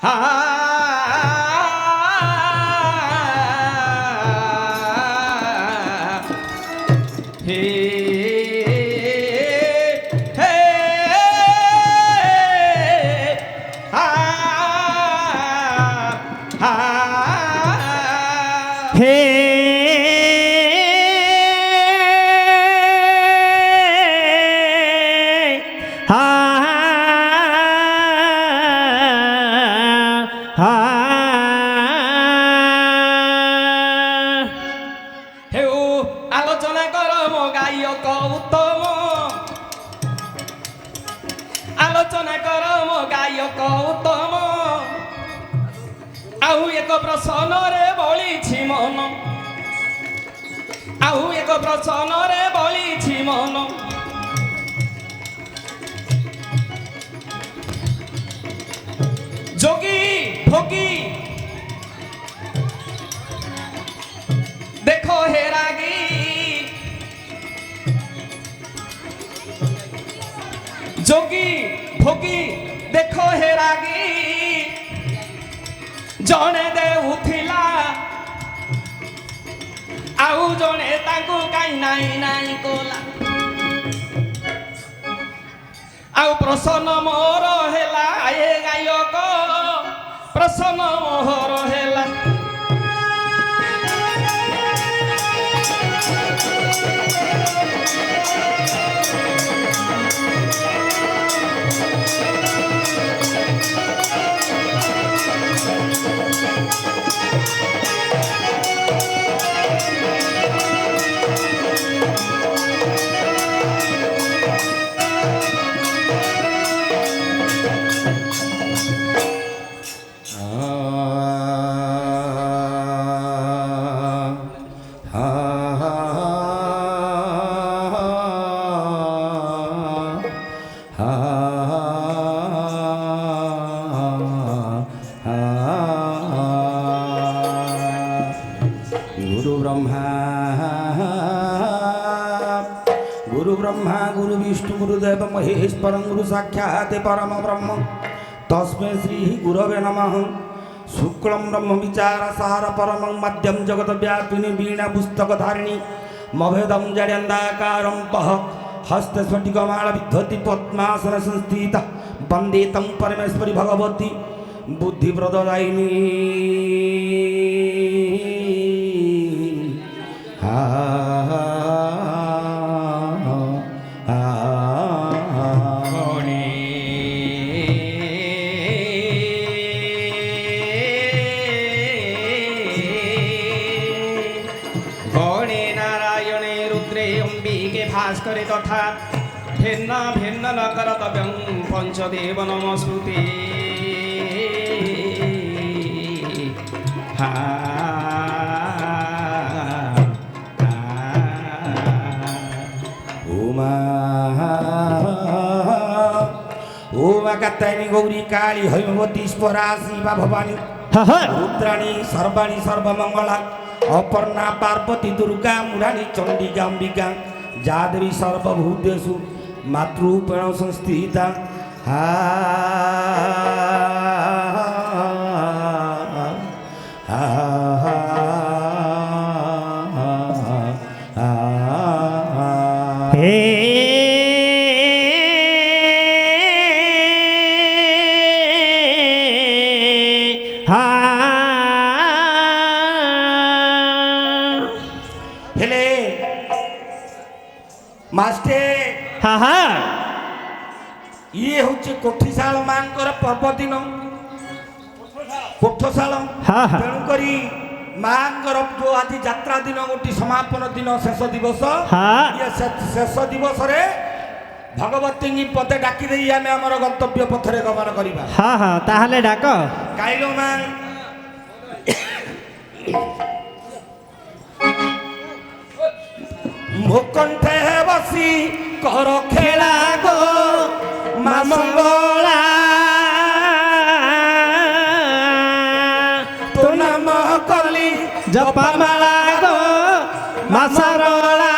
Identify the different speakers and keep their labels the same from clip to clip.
Speaker 1: হা হে হে হা হা
Speaker 2: হে হা হা
Speaker 1: হেউ আলোচনা কর মো গায়ক উত্তম আলোচনা কর মো গায়ক উত্তম আউ এক প্রশ্ନରେ বলিছি মন আউ এক প্রশ্ନରେ বলিছি মন যোগী ভোগী দেখো হে রাগী যোগী ভোগী দেখো হে রাগী জনে দেউথিলা আউ জনে তাଙ୍କୁ কাই নাই নাই কোলা আউ প্রসন্ন মোর হেলা এ গায়ক প্রসন্ন মোর হেলা गुरु ब्रह्मा गुरु विष्णु गुरुदेव महेश्वरं गुरु साक्षात् परम ब्रह्म तस्मै श्री गुरवे नमः शुक्लं ब्रह्म विचारसार परमं मध्यं जगत व्यापिनी वीणा पुस्तकधारिणी मभेदं जड्यन्दाकारं पह हस्ते स्फटिकमाला विद्धति पद्मासन संस्थिता वन्दे तं परमेश्वरी भगवती बुद्धिप्रददायिनी भास्करे तथा भिन्न भिन्न न करतव्यं पंचदेव नमस्कृते हा उमा उमा कात्यायनी गौरी काली हैमवती स्परा शिवा भवानी रुद्राणी सर्वाणी सर्वमंगला अपर्णा पार्वती दुर्गा मुरारी चंडिका अंबिका जादेवी सर्वभूतेषु मातृरूपेण संस्थिता ये हूँ कोठीशाल मांकर पर्व दिन कोठशाल तेणुक मांकर जो आज यात्रा दिन गोटी समापन दिन शेष दिवस ये शेष दिवस रे भगवती की पते डाकी दे आम आमर गंतव्य पथरे गमन करवा
Speaker 2: हाँ हाँ ताहले डाक
Speaker 1: काइलो मां मुकंठे बसी कर खेला गो मां मंगला तो नाम कली जपमाला गो मां सरला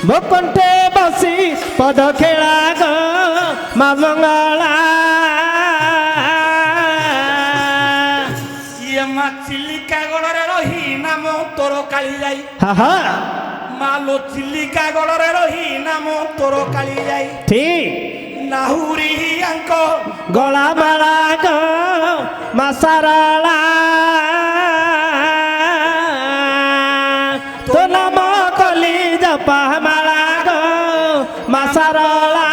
Speaker 2: বকণ্ঠে বসি পদ খেলা গো মা মঙ্গলা
Speaker 1: ইয়ে মা চিলিকা গড়রে রহি নাম তোর কালি যাই
Speaker 2: হা হা
Speaker 1: মালো চিলিকা গড়রে রহি নাম তোর কালি যাই
Speaker 2: ঠিক
Speaker 1: নাহুরি আঙ্ক
Speaker 2: গলা মালা গো মা সারলা তো নাম কলি জপা মালা গো মা সারলা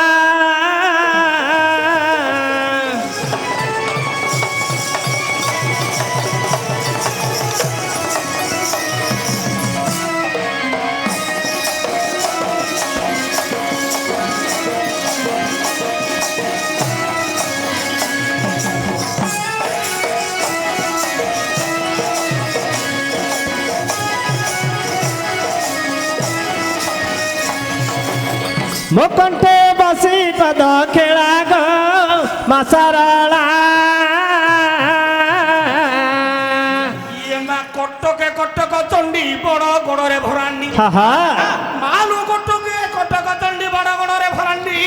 Speaker 2: মুকণ্ঠে বসি পদ খেলা গো মা সারলা
Speaker 1: ইয়ে মা কটকে কটক চণ্ডী বড় গড়রে ভরান্ডি
Speaker 2: হা হা
Speaker 1: মালু কটকে কটক চণ্ডী বড় গড়রে ভরান্ডি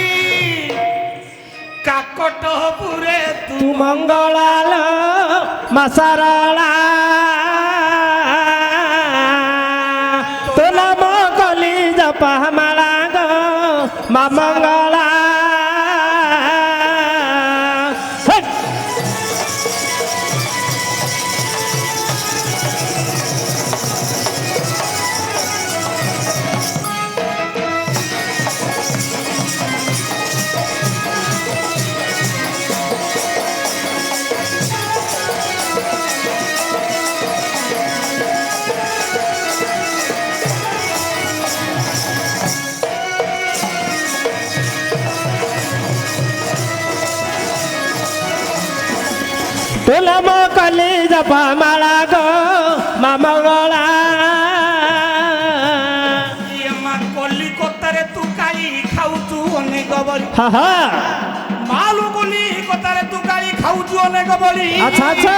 Speaker 1: কাকট পুরে
Speaker 2: তু মঙ্গলাল মা সারলা তো নাম কলি জপা মালা গো মা মঙ্গলা হেই! তুলম কলি জপা মালা গো মা মঙ্গলা
Speaker 1: ইয়ে মা কলিকতারে তু কালি খাউছু অনেক বলি
Speaker 2: হা হা
Speaker 1: মালু কলিকতারে তু কালি খাউছু অনেক বলি
Speaker 2: আচ্ছা আচ্ছা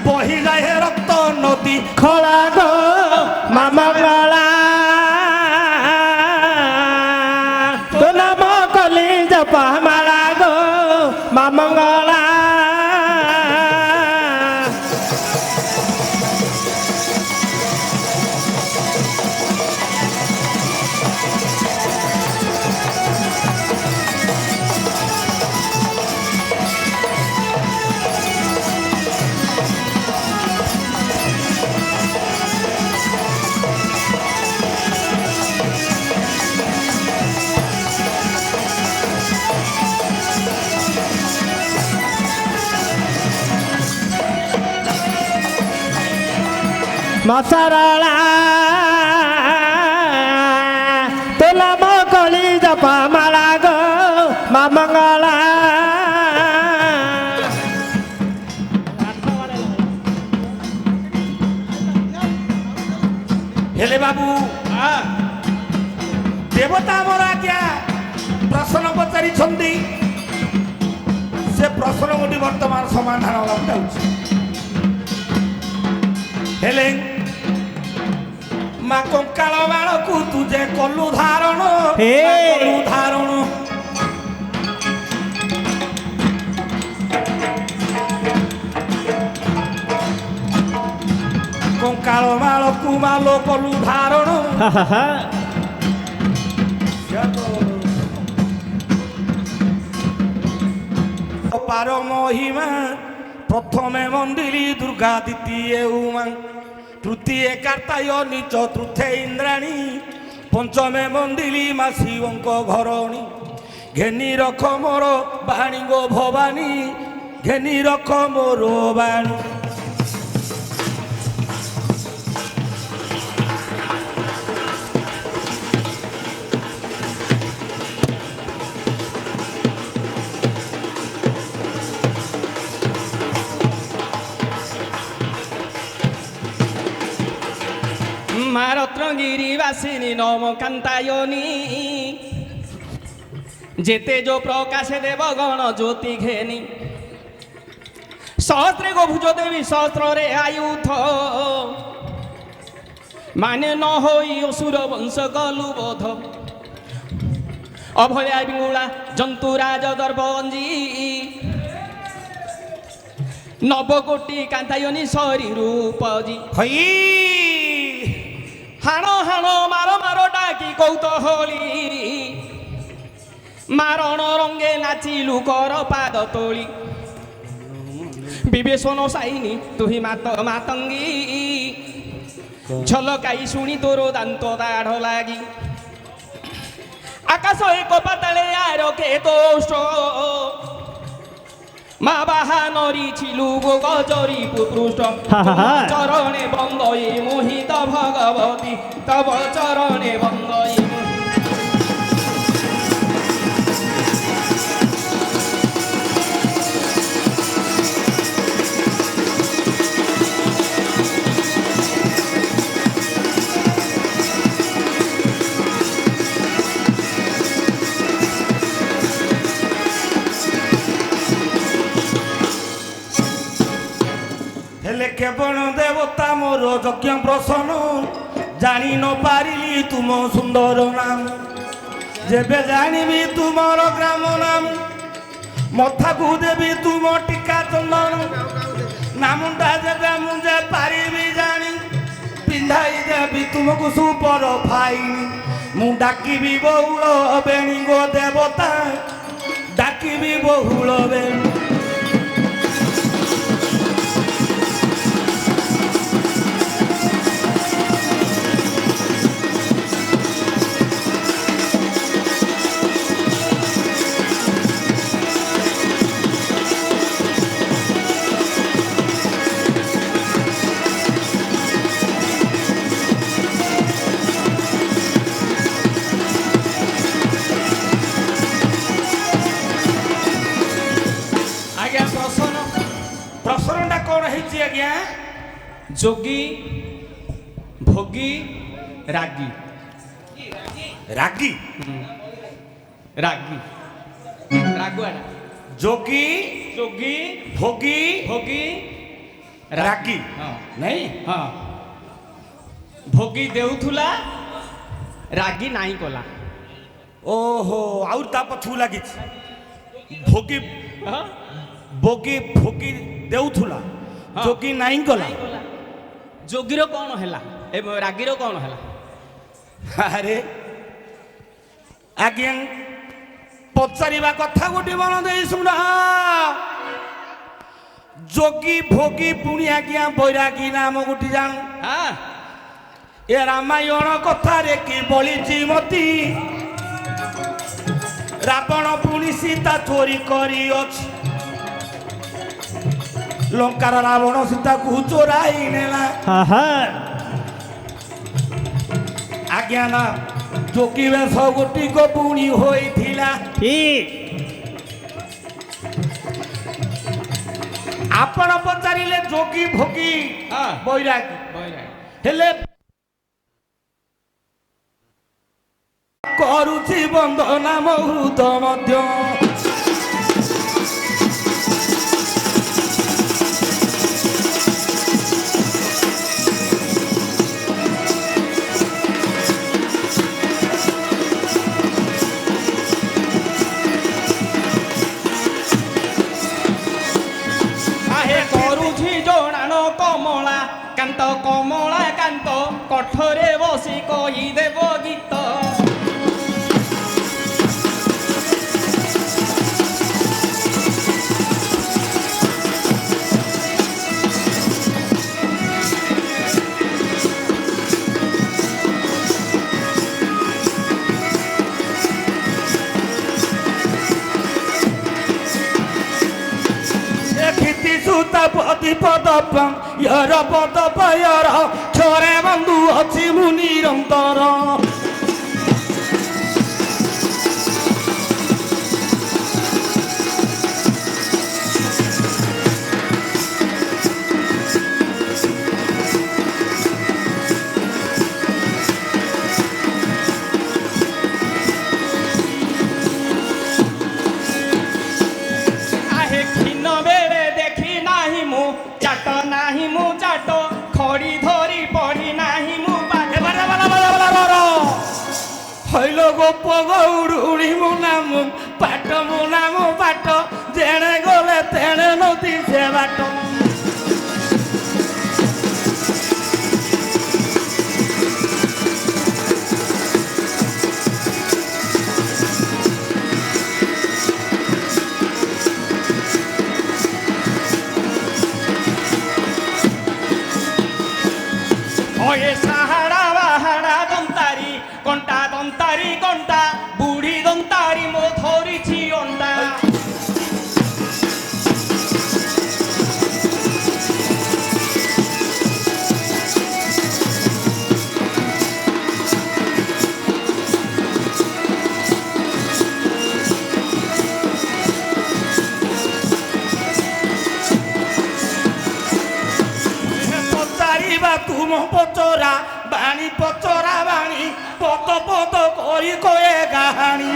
Speaker 1: বহি যায় রক্ত নদী
Speaker 2: খোলা গো মা মঙ্গলা তো নাম কলি জপা মালা গো মা মঙ্গলা মা সারলা তো নাম কলি জপা মালা গো মা মঙ্গলা
Speaker 1: হেলে বাবু দেবতা আমার আজ্ঞা প্রশ্ন পচারিছন্তি সে প্রশ্ন গোটি বর্তমান সমাধান হওয়া যাচ্ছে হেলে মা কঙ্কাଳ ବାଳକୁ ତୁ ଯେ କଲୁ ଧାରଣ
Speaker 2: ହେ।
Speaker 1: କଲୁ ଧାରଣ କଙ୍କାଳ ବାଳକୁ ମାଲ କଲୁ ଧାରଣ
Speaker 2: হা হা হা
Speaker 1: পার মহিমা প্রথমে মন্দিরি দুর্গা দ্বিতীয় উমা তৃতীয় কার্তায়নী চতুর্থে ইন্দ্রাণী পঞ্চমে মন্দিরি মা শিবঙ্ক ঘরণী ঘেনি রখ মোর বাণী গো ভবানী ঘেনি রখ মোর বাণী
Speaker 3: মা রত্নগিরি বাসিনী নম কান্তায়নী যেতে যো প্রকাশে দেব গণ জ্যোতি ঘেনি সহস্রে গো ভুজ দেবী সহস্রে আয়ুধ ମାନେ ନ ହୋଇ ଅସୁର ବଂଶ କଲୁ ବୋଧ ଅଭୟା ବିଙ୍ଗୁଳା ଜନ୍ତୁ ରାଜ ଦର୍ବଞ୍ଜି ନବକୋଟି କାନ୍ତାୟନି ସରି ରୂପଜି
Speaker 1: ହଇ
Speaker 3: ହାଣ ହାଣ ମାର ମାର ଡାକି କୌତହଳୀ ମାରଣ ରଙ୍ଗେ ନାଚିଲୁ କର ପାଦ ତୋଳି ବିବେଶନ ସାଇନି ତୁହି ମାତଙ୍ଗୀ ଝଲକାଇ ଶୁଣି ତୋର ଦାନ୍ତ ଦାଢ଼ ଲାଗି ଆକାଶ ଏକ ପାତାଳେ ଆର କେ ଦୋଷ মা বাহানরি ছিলু গজরি পুপৃষ্ট চরণে বন্দয়ে মোহিত ভগবতী তব চরণে বন্দয়ে
Speaker 1: ହେଲେ କେବଳ ଦେବତା ମୋର ଯଜ୍ଞ ପ୍ରସନ୍ନ ଜାଣି ନ ପାରିଲି ତୁମ ସୁନ୍ଦର ନାମ ଯେବେ ଜାଣିବି ତୁମର ଗ୍ରାମ ନାମ ମଥାକୁ ଦେବି ତୁମ ଟିକା ଚନ୍ଦନ ନାମଟା ଯେବେ ମୁଁ ଯେ ପାରିବି ଜାଣି ପିନ୍ଧାଇ ଦେବି ତୁମକୁ ସୁପର ଫାଇନି ମୁଁ ଡାକିବି ବହୁଳ ବେଣୀ ଗୋ ଦେବତା ଡାକିବି ବହୁଳ ବେଣୀ ପ୍ରଶ୍ନଟା କ'ଣ ହେଇଛି ଆଜ୍ଞା
Speaker 3: ଯୋଗୀ ଭୋଗୀ ରାଗୀ
Speaker 1: ରାଗୀ
Speaker 3: ରାଗୀ ରାଗୁଆଟା
Speaker 1: ଯୋଗୀ
Speaker 3: ଯୋଗୀ
Speaker 1: ଭୋଗୀ
Speaker 3: ଭୋଗୀ
Speaker 1: ରାଗୀ
Speaker 3: ହଁ
Speaker 1: ନାଇଁ
Speaker 3: ହଁ ଭୋଗୀ ଦେଉଥିଲା ରାଗୀ ନାଇଁ କଲା
Speaker 1: ଓହୋ ଆହୁରି ତା ପଛକୁ ଲାଗିଛି ଭୋଗୀ
Speaker 3: ହଁ
Speaker 1: ଭୋଗୀ ଭୋଗୀ ଦେଉଥିଲା ଯୋଗୀ ନାଇଁ କଲା
Speaker 3: ଯୋଗୀର କ'ଣ ହେଲା ଏ ରାଗୀର କ'ଣ ହେଲା
Speaker 1: ଆରେ ଆଜ୍ଞା ପଚାରିବା କଥା ଗୋଟେ ମନ ଦେଇ ଶୁଣ ଯୋଗୀ ଭୋଗୀ ପୁଣି ଆଜ୍ଞା ବୈରାଗୀ ନାମ ଗୋଟେ ଜାଣୁ
Speaker 3: ହଁ
Speaker 1: ଏ ରାମାୟଣ କଥାରେ କି ବଳିଛି ମତି ରାବଣ ପୁଣି ସୀତା ଚୋରି କରିଅଛି ଲଙ୍କାର ରାବଣ ସୀତାକୁ ଚୋରାଇ ନେଲା ଆଜ୍ଞା ନା ଯୋଗୀ ବେଶ ଗୋଟିକ ପୁଣି ହୋଇଥିଲା ଆପଣ ପଚାରିଲେ ଯୋଗୀ ଭୋଗୀ
Speaker 3: ହଁ
Speaker 1: ବୈରାଗୀ
Speaker 3: ବୈରାଗୀ
Speaker 1: ହେଲେ କରୁଛି ବନ୍ଦନା ମହୃତ ମଧ୍ୟ
Speaker 3: କମଳା କାନ୍ତ କଠରେ ବସି କହିଦେବ ଗୀତ
Speaker 1: ପଦ ୟର ପଦ ପୟର ଛରେ ବନ୍ଧୁ ଅଛି ମୁଁ ନିରନ୍ତର
Speaker 3: ଚାଟ ନାହିଁ ମୁଁ ଚାଟ ଖଡ଼ି ଧରି ପଡ଼ି ନା
Speaker 1: গোপ গৌড়ুড়ি মুনাম পাট মুনাম পাট জেনে গলে তেনে নদী সে বাট
Speaker 3: ওয়ে সাহারা বাহারা দন্তারি কন্টা বুড়ি দন্তারি মো ধরিছি অন্ডা
Speaker 1: পচারিবা তুম পচরা বাণী পচরা বাণী পত পত করি কয়ে গাহানি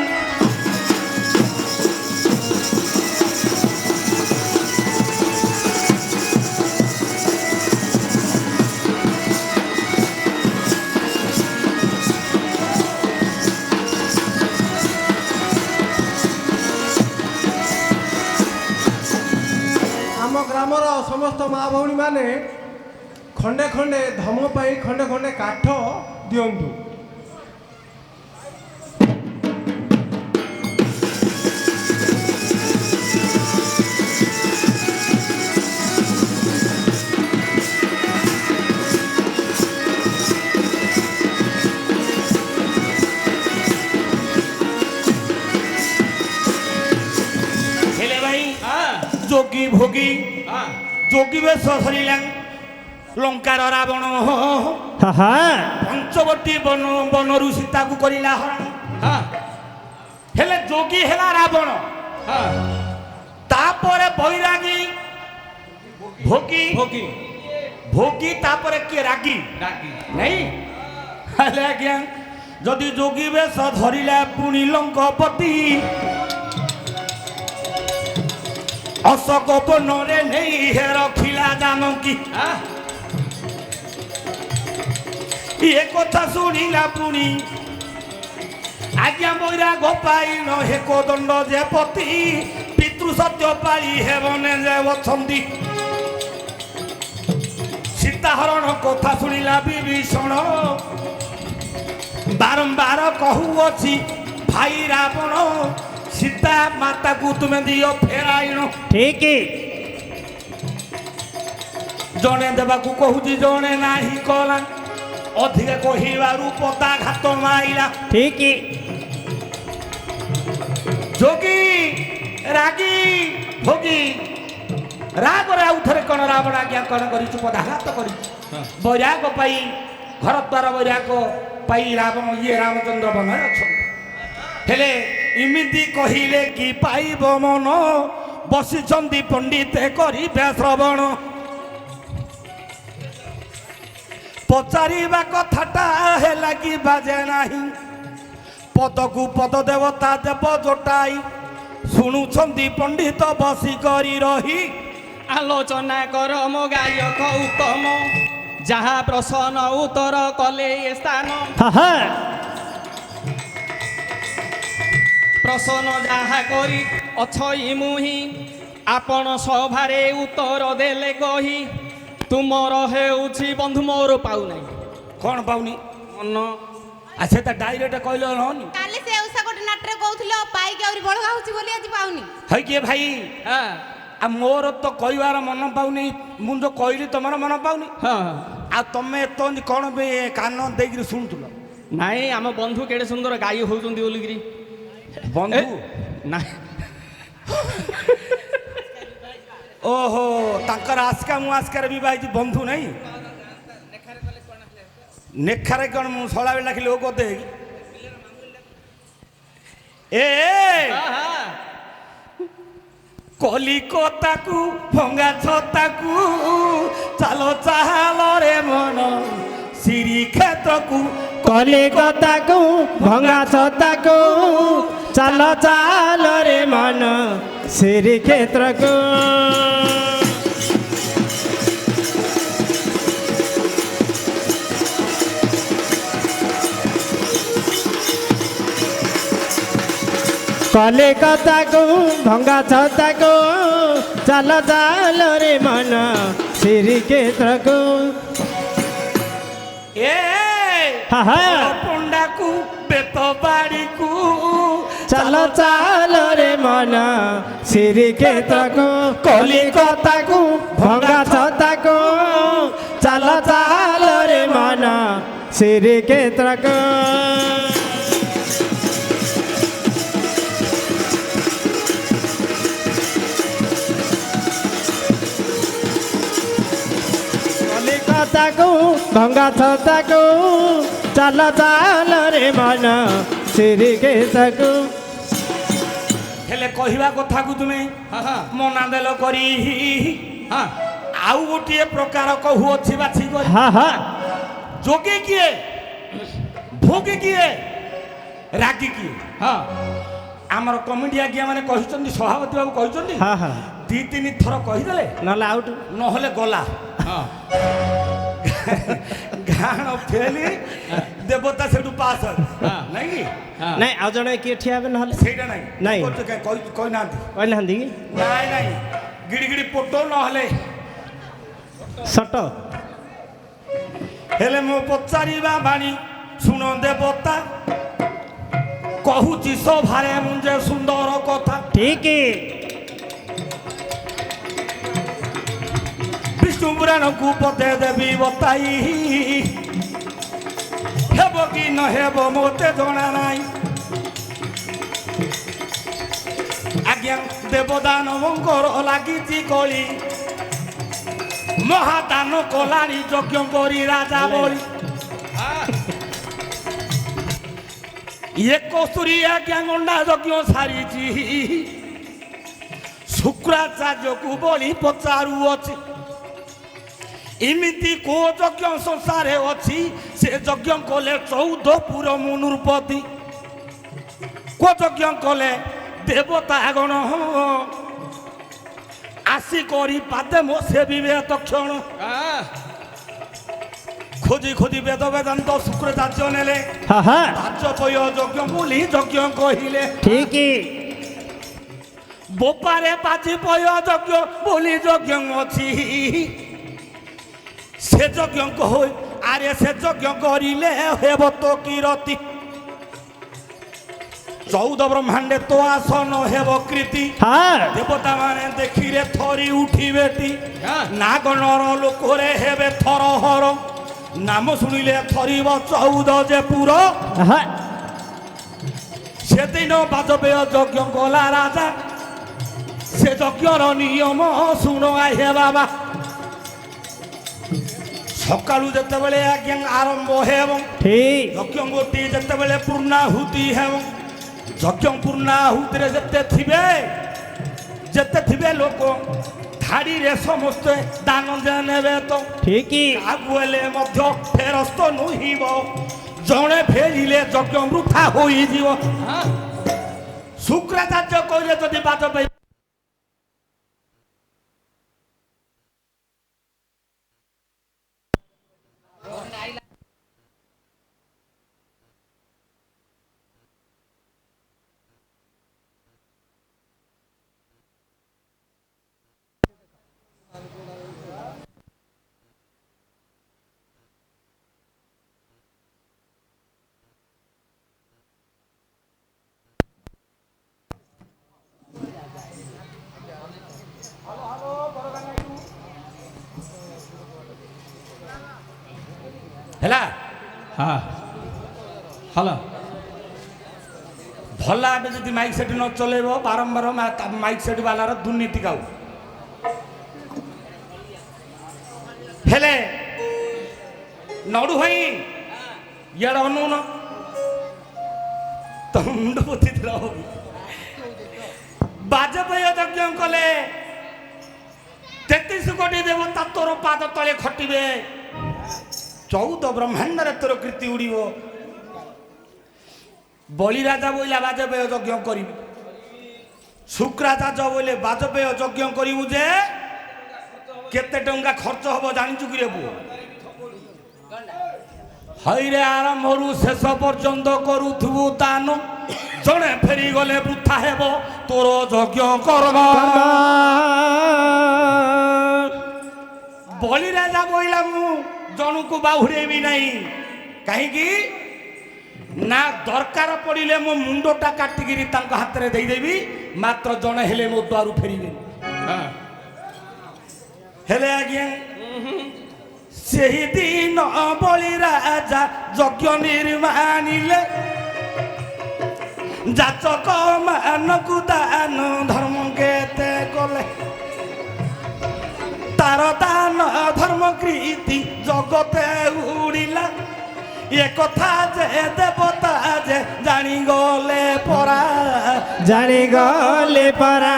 Speaker 2: ଆମ ଗ୍ରାମର ସମସ୍ତ ମା ଭଉଣୀମାନେ ଖଣ୍ଡେ ଖଣ୍ଡେ ଧମ ପାଇଁ ଖଣ୍ଡେ ଖଣ୍ଡେ କାଠ ଦିଅନ୍ତୁ।
Speaker 1: ହେଲେ ଭାଇ
Speaker 3: হ্যাঁ
Speaker 1: যোগী ভোগী
Speaker 3: হ্যাঁ
Speaker 1: যোগী বেশ সরিলেন লঙ্কার রাবণ পঞ্চবটী বন বনরু সীতাକୁ କରିଲା ହରଣ
Speaker 3: হ্যাঁ
Speaker 1: ହେଲେ ଯୋଗୀ ହେଲା ରାବଣ
Speaker 3: হ্যাঁ
Speaker 1: ତାପରେ ବୈରାଗୀ ଭୋଗୀ
Speaker 3: ভোগী
Speaker 1: ଭୋଗୀ ତାପରେ କିଏ ରାଗୀ
Speaker 3: ডাকি
Speaker 1: ନାଇଁ ହେଲେ ଆଜ୍ଞା ଯଦି ଯୋଗୀ ବେଶ ଧରିଲା ପୁଣି ଲଙ୍କପତି ଅଶୋକ ବନରେ ନେଇ ହେ ରଖିଲା ଜାନକୀ
Speaker 3: হ্যাঁ
Speaker 1: ଏ କଥା ଶୁଣିଲା ପୁଣି ଆଜ୍ଞା ବୈରାଗ ପାଇନ ହେ କୋଦଣ୍ଡ ଯେ ପତି ପିତୃ ସତ୍ୟ ପାଳି ହେବନେ ଯେ ଅଛନ୍ତି ସୀତାହରଣ କଥା ଶୁଣିଲା ବିଭୀଷଣ ବାରମ୍ବାର କହୁଅଛି ଭାଇ ରାବଣ ସୀତା ମାତାକୁ ତୁମେ ଦିଅ ଫେରାଇଣ
Speaker 2: ଠିକ
Speaker 1: ଜଣେ ଦେବାକୁ କହୁଛି ଜଣେ ନାହିଁ କଲା ଅଧିକ କହିବାରୁ ପଦାଘାତ ମାଇଲା
Speaker 2: ଠିକ
Speaker 1: ଯୋଗୀ ରାଗୀ ଭୋଗୀ ରାଗରେ ଆଉ ଥରେ କ'ଣ ରାବଣ ଆଜ୍ଞା କ'ଣ କରିଛୁ ପଦାଘାତ କରିଛୁ ବୈରାଗ ପାଇ ଘର ଦ୍ୱାର ବୈରାଗ ପାଇ ରାବଣ ଇଏ ରାମଚନ୍ଦ୍ର ବନରେ ଅଛନ୍ତି ହେଲେ ଏମିତି କହିଲେ କି ପାଇବ ମନ ବସିଛନ୍ତି ପଣ୍ଡିତେ କରିବେ ଶ୍ରବଣ ପଚାରିବା କଥାଟା ହେଲା କି ବାଜେ ନାହିଁ ପଦକୁ ପଦ ଦେବତା ଦେବ ଜୋଟାଇ ଶୁଣୁଛନ୍ତି ପଣ୍ଡିତ ବସି କରି ରହି
Speaker 3: আলোচনা কর মো গায়ক উত্তম যাহা প্রশ্ন উত্তর কলে এ স্থান প্রশ্ন যাহা করি অছই মুহি আপন সভারে উত্তর দেলে কহি তুমর হেউছি বন্ধু মোর পাউ নাই
Speaker 1: କ'ଣ ପାଉନି
Speaker 3: মন
Speaker 1: ସେ ତା ଡାଇରେକ୍ଟ କହିଲେ ହନି
Speaker 4: କାଲି ସେ ଉଷା ଗୋଟେ ନାଟରେ କହୁଥିଲ ପାଇକି ଆହୁରି ବଳଗା ହଉଛି ବୋଲି ଆଜି ପାଉନି।
Speaker 1: ହଇ କିଏ ଭାଇ
Speaker 3: হ্যাঁ
Speaker 1: ଆଉ ମୋର ତ କହିବାର ମନ ପାଉନି ମୁଁ ଯୋଉ କହିଲି ତମର ମନ ପାଉନି
Speaker 3: হ্যাঁ
Speaker 1: ଆଉ ତମେ ଏତ କ'ଣ ପାଇଁ କାନ ଦେଇକିରି ଶୁଣୁଥିଲ
Speaker 3: ନାଇଁ ଆମ ବନ୍ଧୁ କେଡ଼େ ସୁନ୍ଦର ଗାଈ ହଉଛନ୍ତି ବୋଲିକିରି
Speaker 1: ବନ୍ଧୁ
Speaker 3: ନା
Speaker 1: ଓହୋ ତାଙ୍କର ଆସ୍କା ମୁଁ ଆସ୍କାରେ ବିବାହ ହେଇଛି ବନ୍ଧୁ ନାହିଁ ନେଖାରେ କ'ଣ ମୁଁ ଶଳା ବେଳେ ଡାକିଲି ଓ କୋତେ ଏ କଲିକତାକୁ ଭଙ୍ଗା ଛତାକୁ ଚାଲ ଚାଲରେ ମନ ଶ୍ରୀକ୍ଷେତ୍ରକୁ
Speaker 2: କଲିକତାକୁ ଭଙ୍ଗା ଛତାକୁ ଚାଲ ଚାଲ ରେ ମନ ଶ୍ରୀକ୍ଷେତ୍ରକୁ କଲିକତାକୁ ଭଙ୍ଗା ଛତାକୁ ଚାଲ ଚାଲ ରେ ମନ ଶ୍ରୀକ୍ଷେତ୍ରକୁ
Speaker 1: ଏ
Speaker 2: ହା ହା
Speaker 1: ପଣ୍ଡାକୁ ବେତ ବାଡ଼ିକୁ
Speaker 2: ଚାଲ ଚାଲ ରେ ମନ ଶ୍ରୀକ୍ଷେତ୍ରକୁ କଲିକତାକୁ ଭଙ୍ଗା ଛତାକୁ ଚାଲ ଚାଲ ରେ ମନ ଶ୍ରୀକ୍ଷେତ୍ରକୁ କଲିକତାକୁ ଭଙ୍ଗା ଛତାକୁ ଚାଲ ଚାଲ ରେ ମନ ଶ୍ରୀକ୍ଷେତ୍ରକୁ
Speaker 1: ହେଲେ କହିବା କଥାକୁ ତୁମେ ମନା ଦେଲ କରି ଆଉ ଗୋଟିଏ ପ୍ରକାର କହୁଅଛି ବାଛି କରି
Speaker 2: ହା ହା
Speaker 1: ଯୋଗୀ କିଏ ଭୋଗୀ କିଏ ରାଗି କିଏ ଆମର କମିଟି ଆଜ୍ଞା ମାନେ କହିଛନ୍ତି ସଭାପତି ବାବୁ କହିଛନ୍ତି
Speaker 2: ହା ହା
Speaker 1: 2-3 ଥର କହିଦେଲେ
Speaker 2: ନହେଲେ ଆଉଟ
Speaker 1: ନହେଲେ ଗଲା ଗାଣ ଫେଲି ଦେବତା ସେଠୁ ପାସ୍ ନାଇଁ କି
Speaker 2: ନାଇଁ ଆଉ ଜଣେ କିଏ ଠିଆ ହେବେ ନହେଲେ
Speaker 1: ସେଇଟା ନାଇଁ
Speaker 2: ନାଇଁ।
Speaker 1: କହିନାହାନ୍ତି
Speaker 2: କହିନାହାନ୍ତି କି
Speaker 1: ନାଇଁ ନାଇଁ ଗିଡ଼ି ଗିଡ଼ି ପୋଟ ନହେଲେ
Speaker 2: ସଟ
Speaker 1: ହେଲେ ମୁଁ ପଚାରିବା ବାଣୀ ଶୁଣ ଦେବତା କହୁଛି ସଭାରେ ମୁଁ ଯେ ସୁନ୍ଦର କଥା
Speaker 2: ଠିକ
Speaker 1: ବିଷ୍ଣୁ ପୁରାଣକୁ ପଦେ ଦେବି ବତାଇ ହେବ କି ନ ହେବ ମୋତେ ଜଣା ନାହିଁ ଆଜ୍ଞା ଦେବଦାନବଙ୍କର ଲାଗିଛି କଳି ମହାଦାନ କଲାଣି ଯଜ୍ଞ କରି ରାଜା ବଳି ଏକସ୍ତରୀ ଆଜ୍ଞା ଗଣ୍ଡା ଯଜ୍ଞ ସାରିଛି ଶୁକ୍ରାଚାର୍ଯ୍ୟକୁ ବଳି ପଚାରୁଅଛି ଏମିତି କୋଉ ଯଜ୍ଞ ସଂସାରେ ଅଛି ସେ ଯଜ୍ଞ କଲେ 14 ପୁର ମୁନୁର୍ପତି କୋଉ ଯଜ୍ଞ କଲେ ଦେବତା ଗଣ ଆସି କରି ପାଦେ ମୋ ସେବିବେ ତକ୍ଷଣ ଖୋଜି ଖୋଜି ବେଦ ବେଦାନ୍ତ ଶୁକ୍ରାଚାର୍ଯ୍ୟ ନେଲେ
Speaker 2: ହା ହା
Speaker 1: ବାଚପୟ ଯଜ୍ଞ ବୋଲି ଯଜ୍ଞ କହିଲେ
Speaker 2: ଠିକ
Speaker 1: ବୋପାରେ ବାଜିପୟ ଯଜ୍ଞ ବୋଲି ଯଜ୍ଞ ଅଛି ସେ ଯଜ୍ଞ କହୁ ଆରେ ସେ ଯଜ୍ଞ କରିଲେ ହେବ ତ କିରତି 14 ବ୍ରହ୍ମାଣ୍ଡେ ତ ଆସନ ହେବ କୀର୍ତ୍ତି
Speaker 2: ହା
Speaker 1: ଦେବତା ମାନେ ଦେଖିଲେ ଥରି ଉଠିବେଟି ନାଗନର ଲୋକରେ ହେବେ ଥରହର ନାମ ଶୁଣିଲେ ଥରିବ 14 ଯେ ପୁର
Speaker 2: ହା
Speaker 1: ସେଦିନ ବାଜପେୟ ଯଜ୍ଞ କଲା ରାଜା ସେ ଯଜ୍ଞର ନିୟମ ଶୁଣ ଆହେ ବାବା ସକାଳୁ ଯେତେବେଳେ ଆଜ୍ଞା ଆରମ୍ଭ ହେବ
Speaker 2: ଠିକ
Speaker 1: ଯଜ୍ଞ ଗୋଟି ଯେତେବେଳେ ପୂର୍ଣ୍ଣାହୁତି ହେବ ଯଜ୍ଞ ପୂର୍ଣ୍ଣାହୁତିରେ ଯେତେ ଥିବେ ଲୋକ ଧାଡ଼ିରେ ସମସ୍ତେ ଦାନ ନେବେ ତ
Speaker 2: ଠିକ
Speaker 1: କାହାକୁ ହେଲେ ମଧ୍ୟ ଫେରସ୍ତ ନୁହିବ ଜଣେ ଫେରିଲେ ଯଜ୍ଞ ବୃଥା ହୋଇଯିବ ଶୁକ୍ରାଚାର୍ଯ୍ୟ କହିଲେ ଯଦି ବାଜପେୟୀ ହେଲା
Speaker 3: ହଲ
Speaker 1: ଭଲ ଏବେ ଯଦି ମାଇକ୍ ସେଟ୍ ନ ଚଲେଇବ ବାରମ୍ବାର ମାଇକ୍ ସେଟ୍ ବାଲାର ଦୁର୍ନୀତି ଗାଉ ହେଲେ ନଡୁ ଭାଇ ଇଆଡେ ଅନଉନ ତ ମୁଣ୍ଡ ପୋତିଥିଲା ବାଜପେୟ ଯଜ୍ଞ କଲେ 33 କୋଟି ଦେବତା ତୋର ପାଦ ତଳେ ଖଟିବେ 14 ବ୍ରହ୍ମାଣ୍ଡରେ ତୋର କୀର୍ତ୍ତି ଉଡ଼ିବ ବଳି ରାଜା ବୋଇଲା ବାଜପେୟ ଯଜ୍ଞ କରିବି ଶୁକ୍ରାଚାର୍ଯ୍ୟ ବୋଇଲେ ବାଜପେୟ ଯଜ୍ଞ କରିବୁ ଯେ କେତେ ଟଙ୍କା ଖର୍ଚ୍ଚ ହବ ଜାଣିଛୁ କି ରେ ପୁଅ ହଇରେ ଆରମ୍ଭରୁ ଶେଷ ପର୍ଯ୍ୟନ୍ତ କରୁଥିବୁ ଦାନ ଜଣେ ଫେରିଗଲେ ବୃଥା ହେବ ତୋର ଯଜ୍ଞ କର୍ମ। ବଳିରାଜା ବୋଇଲା ମୁଁ ଜଣକୁ ବାହୁଡ଼େଇବି ନାହିଁ। କାହିଁକି ନା ଦରକାର ପଡ଼ିଲେ ମୋ ମୁଣ୍ଡଟା କାଟିକିରି ତାଙ୍କ ହାତରେ ଦେଇଦେବି, ମାତ୍ର ଜଣେ ହେଲେ ମୋ ଦ୍ୱାରୁ ଫେରିବେନି। ହେଲେ ଆଜ୍ଞା ସେହି ଦିନ ବଳିରାଜା ଯଜ୍ଞ ନିର୍ମାଣିଲେ, ଯାଚକ ମାନଙ୍କୁ ଦାନ ଧର୍ମ କେତେ କଲେ, ତାର ଦାନ ଧର୍ମ କୀର୍ତ୍ତି ଜଗତେ ଉଡ଼ିଲା। ଏ କଥା ଯେ ଦେବତା ଯେ ଜାଣିଗଲେ ପରା,
Speaker 2: ଜାଣିଗଲେ ପରା।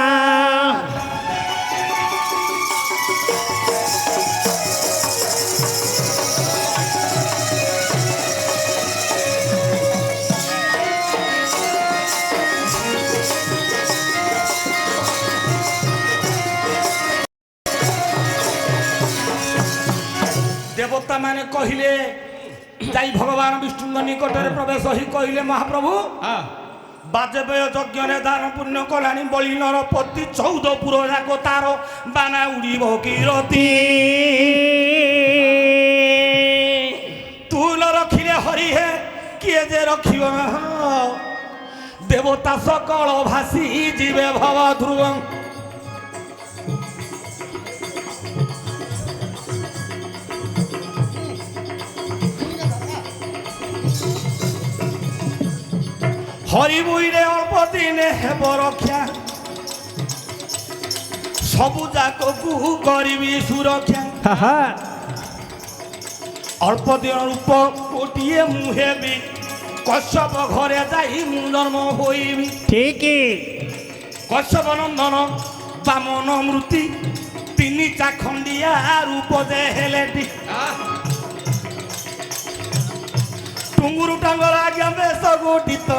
Speaker 1: ଦେବତା ମାନେ କହିଲେ, ଯାଇ ଭଗବାନ ବିଷ୍ଣୁଙ୍କ ନିକଟରେ ପ୍ରବେଶ ହୋଇ କହିଲେ, ମହାପ୍ରଭୁ ବାଜପେୟ ଯଜ୍ଞରେ ଦାନ ପୁଣ୍ୟ କଲାଣି ବଳି ନରପତି, 14 ପୁର ଯାକ ତାର ବାନା ଉଡ଼ିବ କିରତି। ତୁ ନ ରଖିଲେ ହରି ହେ କିଏ ଯେ ରଖିବ। ଦେବତା ସକଳ ଭାସି ଯିବେ ଭବ ଧ୍ରୁବ। হরি বইরে অল্প দিনে হেব রক্ষা, সবু যাকু করিবি সুরক্ষা। অল্প দিন রূপ গোটিয়ে মু হেবি, কশ্যপ ঘরে যাই মু জন্ম হইবি।
Speaker 2: ঠিকই
Speaker 1: কশ্যপ নন্দন বামন মূর্তি, 3 চাখণ্ডিয়া রূপ যে হেলেটি। টুঙ্গুরু টাঙ্গর আগে বেশ গঠিত,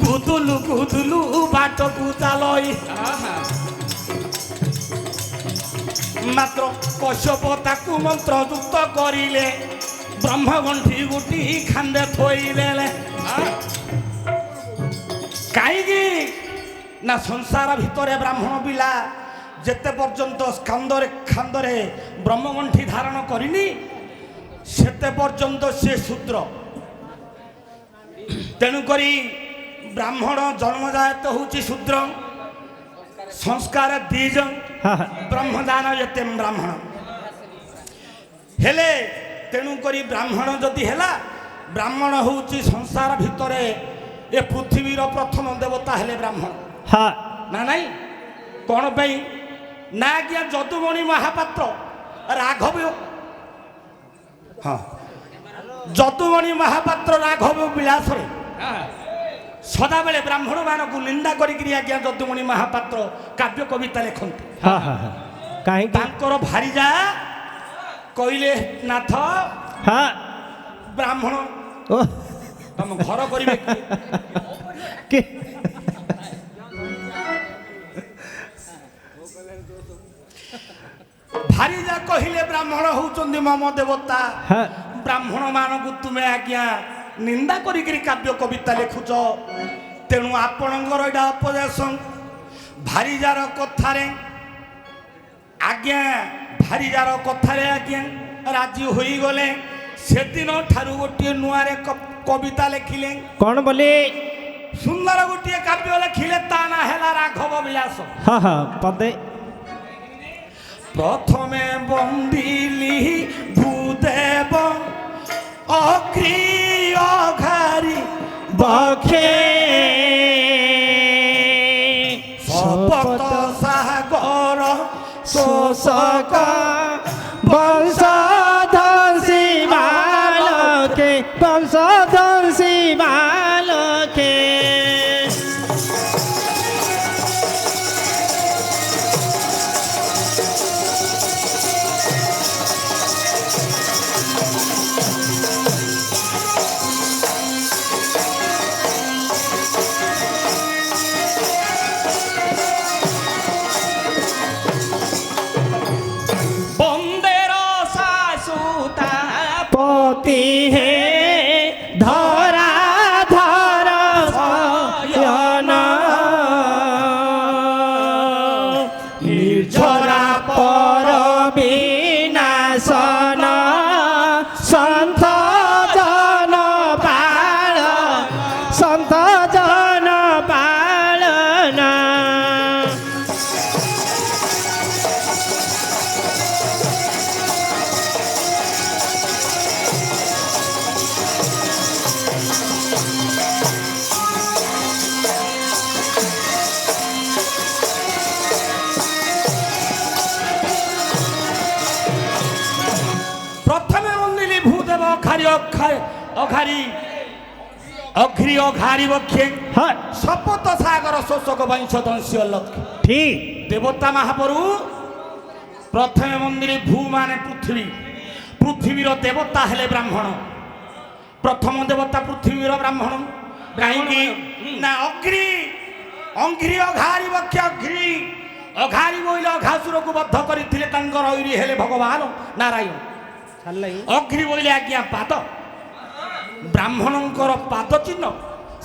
Speaker 1: গুদুলু গুদুলু বাটকু চালই। মাত্র কশ্যপ তাকু মন্ত্র যুক্ত করিলে, ব্রহ্মগণ্ঠি গুটি খান্দে থইদেলে। কাইকি না সংসার ভিতরে ব্রাহ্মণ পিলা যেতে পর্যন্ত খান্দরে খান্দরে ব্রহ্মগণ্ঠি ধারণ করিনি, সেতে পর্যন্ত সে শূদ্র। তেণুকরি ব্রাহ্মণ জন্মজাত হচ্ছে শূদ্র, সংস্কার দ্বিজ ব্রহ্মদান যেতে ব্রাহ্মণ হেলে। তেণুকরি ব্রাহ্মণ যদি হেলা, ব্রাহ্মণ হচ্ছে সংসার ভিতরে এ পৃথিবীর প্রথম দেবতা হেলে ব্রাহ্মণ। না নাই কোণ পাই না আজ্ঞা যদুমণি মহাপাত্র রাঘব, হ্যাঁ যদুমণি মহাপাত্র রাঘব বিলাসরে সদাবেলে ব্রাহ্মণ মানুষ নিন্দা করিকি আজ্ঞা যদুমণি মহাপাত্র কাব্য কবিতা লেখନ୍ତି। তাঙ্কর ভারিজা কইলে নাথ ব্রাহ্মণ তম ঘর করিবে
Speaker 2: কি?
Speaker 1: ভারিজা কহিলে ব্রাহ্মণ হউচন্দি মম দেবতা, ব্রাহ্মণ মানকু তুমে আজ্ঞা নিন্দা করিকি কাব্য কবিতা লেখুছ, তেণু আপনার এটা অপদেশ। ভারিজার কথারে আজ্ঞা, ভারিজার কথারে আজ্ঞা রাজি হয়ে গলে, সেদিন ঠারু গোটিয়ে নূয়ারে কবিতা লেখিলে।
Speaker 2: কোন বলে?
Speaker 1: সুন্দর গোটিয়ে কাব্য লেখিলে, তা না হেলা রাঘব বিলাস।
Speaker 2: পদে
Speaker 1: প্রথমে বন্দিলি ভূদেব অক্রিয় ঘারি
Speaker 2: বখে
Speaker 1: সপত সাগর
Speaker 2: শোষক বংশধর্ষী বালকে, বংশধর্ষী বালকে।
Speaker 3: বন্দের শাশুতা
Speaker 2: পতি হে ধরা
Speaker 1: ଅଘାରି ଅଘାରି ଅଘ୍ରି ଅଘାରି ବକ୍ଷେ
Speaker 5: হ্যাঁ
Speaker 1: ଶପଥ ସାଗର ଶୋଷକ ବଂଶ ଦଂଶ୍ୟ ଲକ୍ଷ୍ୟ
Speaker 5: ঠিক
Speaker 1: ଦେବତା ମହାପ୍ରଭୁ ପ୍ରଥମେ ମନ୍ଦିରେ ଭୂ ମାନେ ପୃଥିବୀ ପୃଥିବୀର ଦେବତା ହେଲେ ବ୍ରାହ୍ମଣ ପ୍ରଥମ ଦେବତା ପୃଥିବୀର ବ୍ରାହ୍ମଣ କାହିଁକି ନା ଅଘ୍ରି ଅଘାରି ବକ୍ଷ ଅଘାରି ବୋଇଲେ ଅଘାସୁରକୁ ବଦ୍ଧ କରିଥିଲେ ତାଙ୍କର ଐରୀ ହେଲେ ଭଗବାନ ନାରାୟଣ ଅଘ୍ରି ବୋଇଲେ ଆଜ୍ଞା ପାଦ ବ୍ରାହ୍ମଣଙ୍କର ପାଦ ଚିହ୍ନ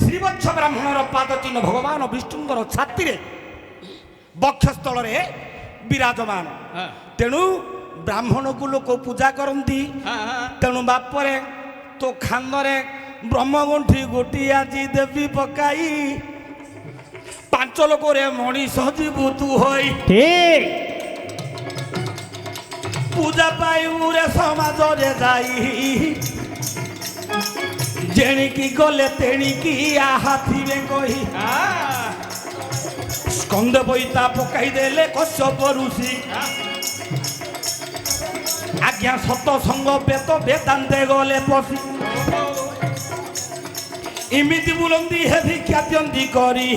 Speaker 1: ଶ୍ରୀବତ୍ସ ବ୍ରାହ୍ମଣର ପାଦ ଚିହ୍ନ ଭଗବାନ ବିଷ୍ଣୁଙ୍କର ଛାତିରେ ବକ୍ଷସ୍ଥଳରେ ବିରାଜମାନ ତେଣୁ ବ୍ରାହ୍ମଣକୁ ଲୋକ ପୂଜା କରନ୍ତି ତେଣୁ ବାପରେ ତୋ ଖାନ୍ଦରେ ବ୍ରହ୍ମଗଣ୍ଠି ଗୋଟିଏ ଆଜି ଦେବୀ ପକାଇ ପାଞ୍ଚ ଲୋକରେ ମଣିଷ ଯିବୁ ତୁ ହୋଇ
Speaker 5: ঠিক
Speaker 1: ପୂଜା ପାଇବୁରେ ସମାଜରେ ଯାଇ ଯେଣିକି ଗଲେ ତେଣିକି ଆହାଥିବେ କହି ସ୍କନ୍ଦ ବଇତା ପକାଇ ଦେଲେ କଶ୍ୟପ ଋଷି ଆଜ୍ଞା ସତସଙ୍ଗ ବେତ ବେଦାନ୍ତେ ଗଲେ ପଶି ଏମିତି ବୁଲନ୍ତି ହେ ଭିକ୍ଷା ଦିଅନ୍ତି କରି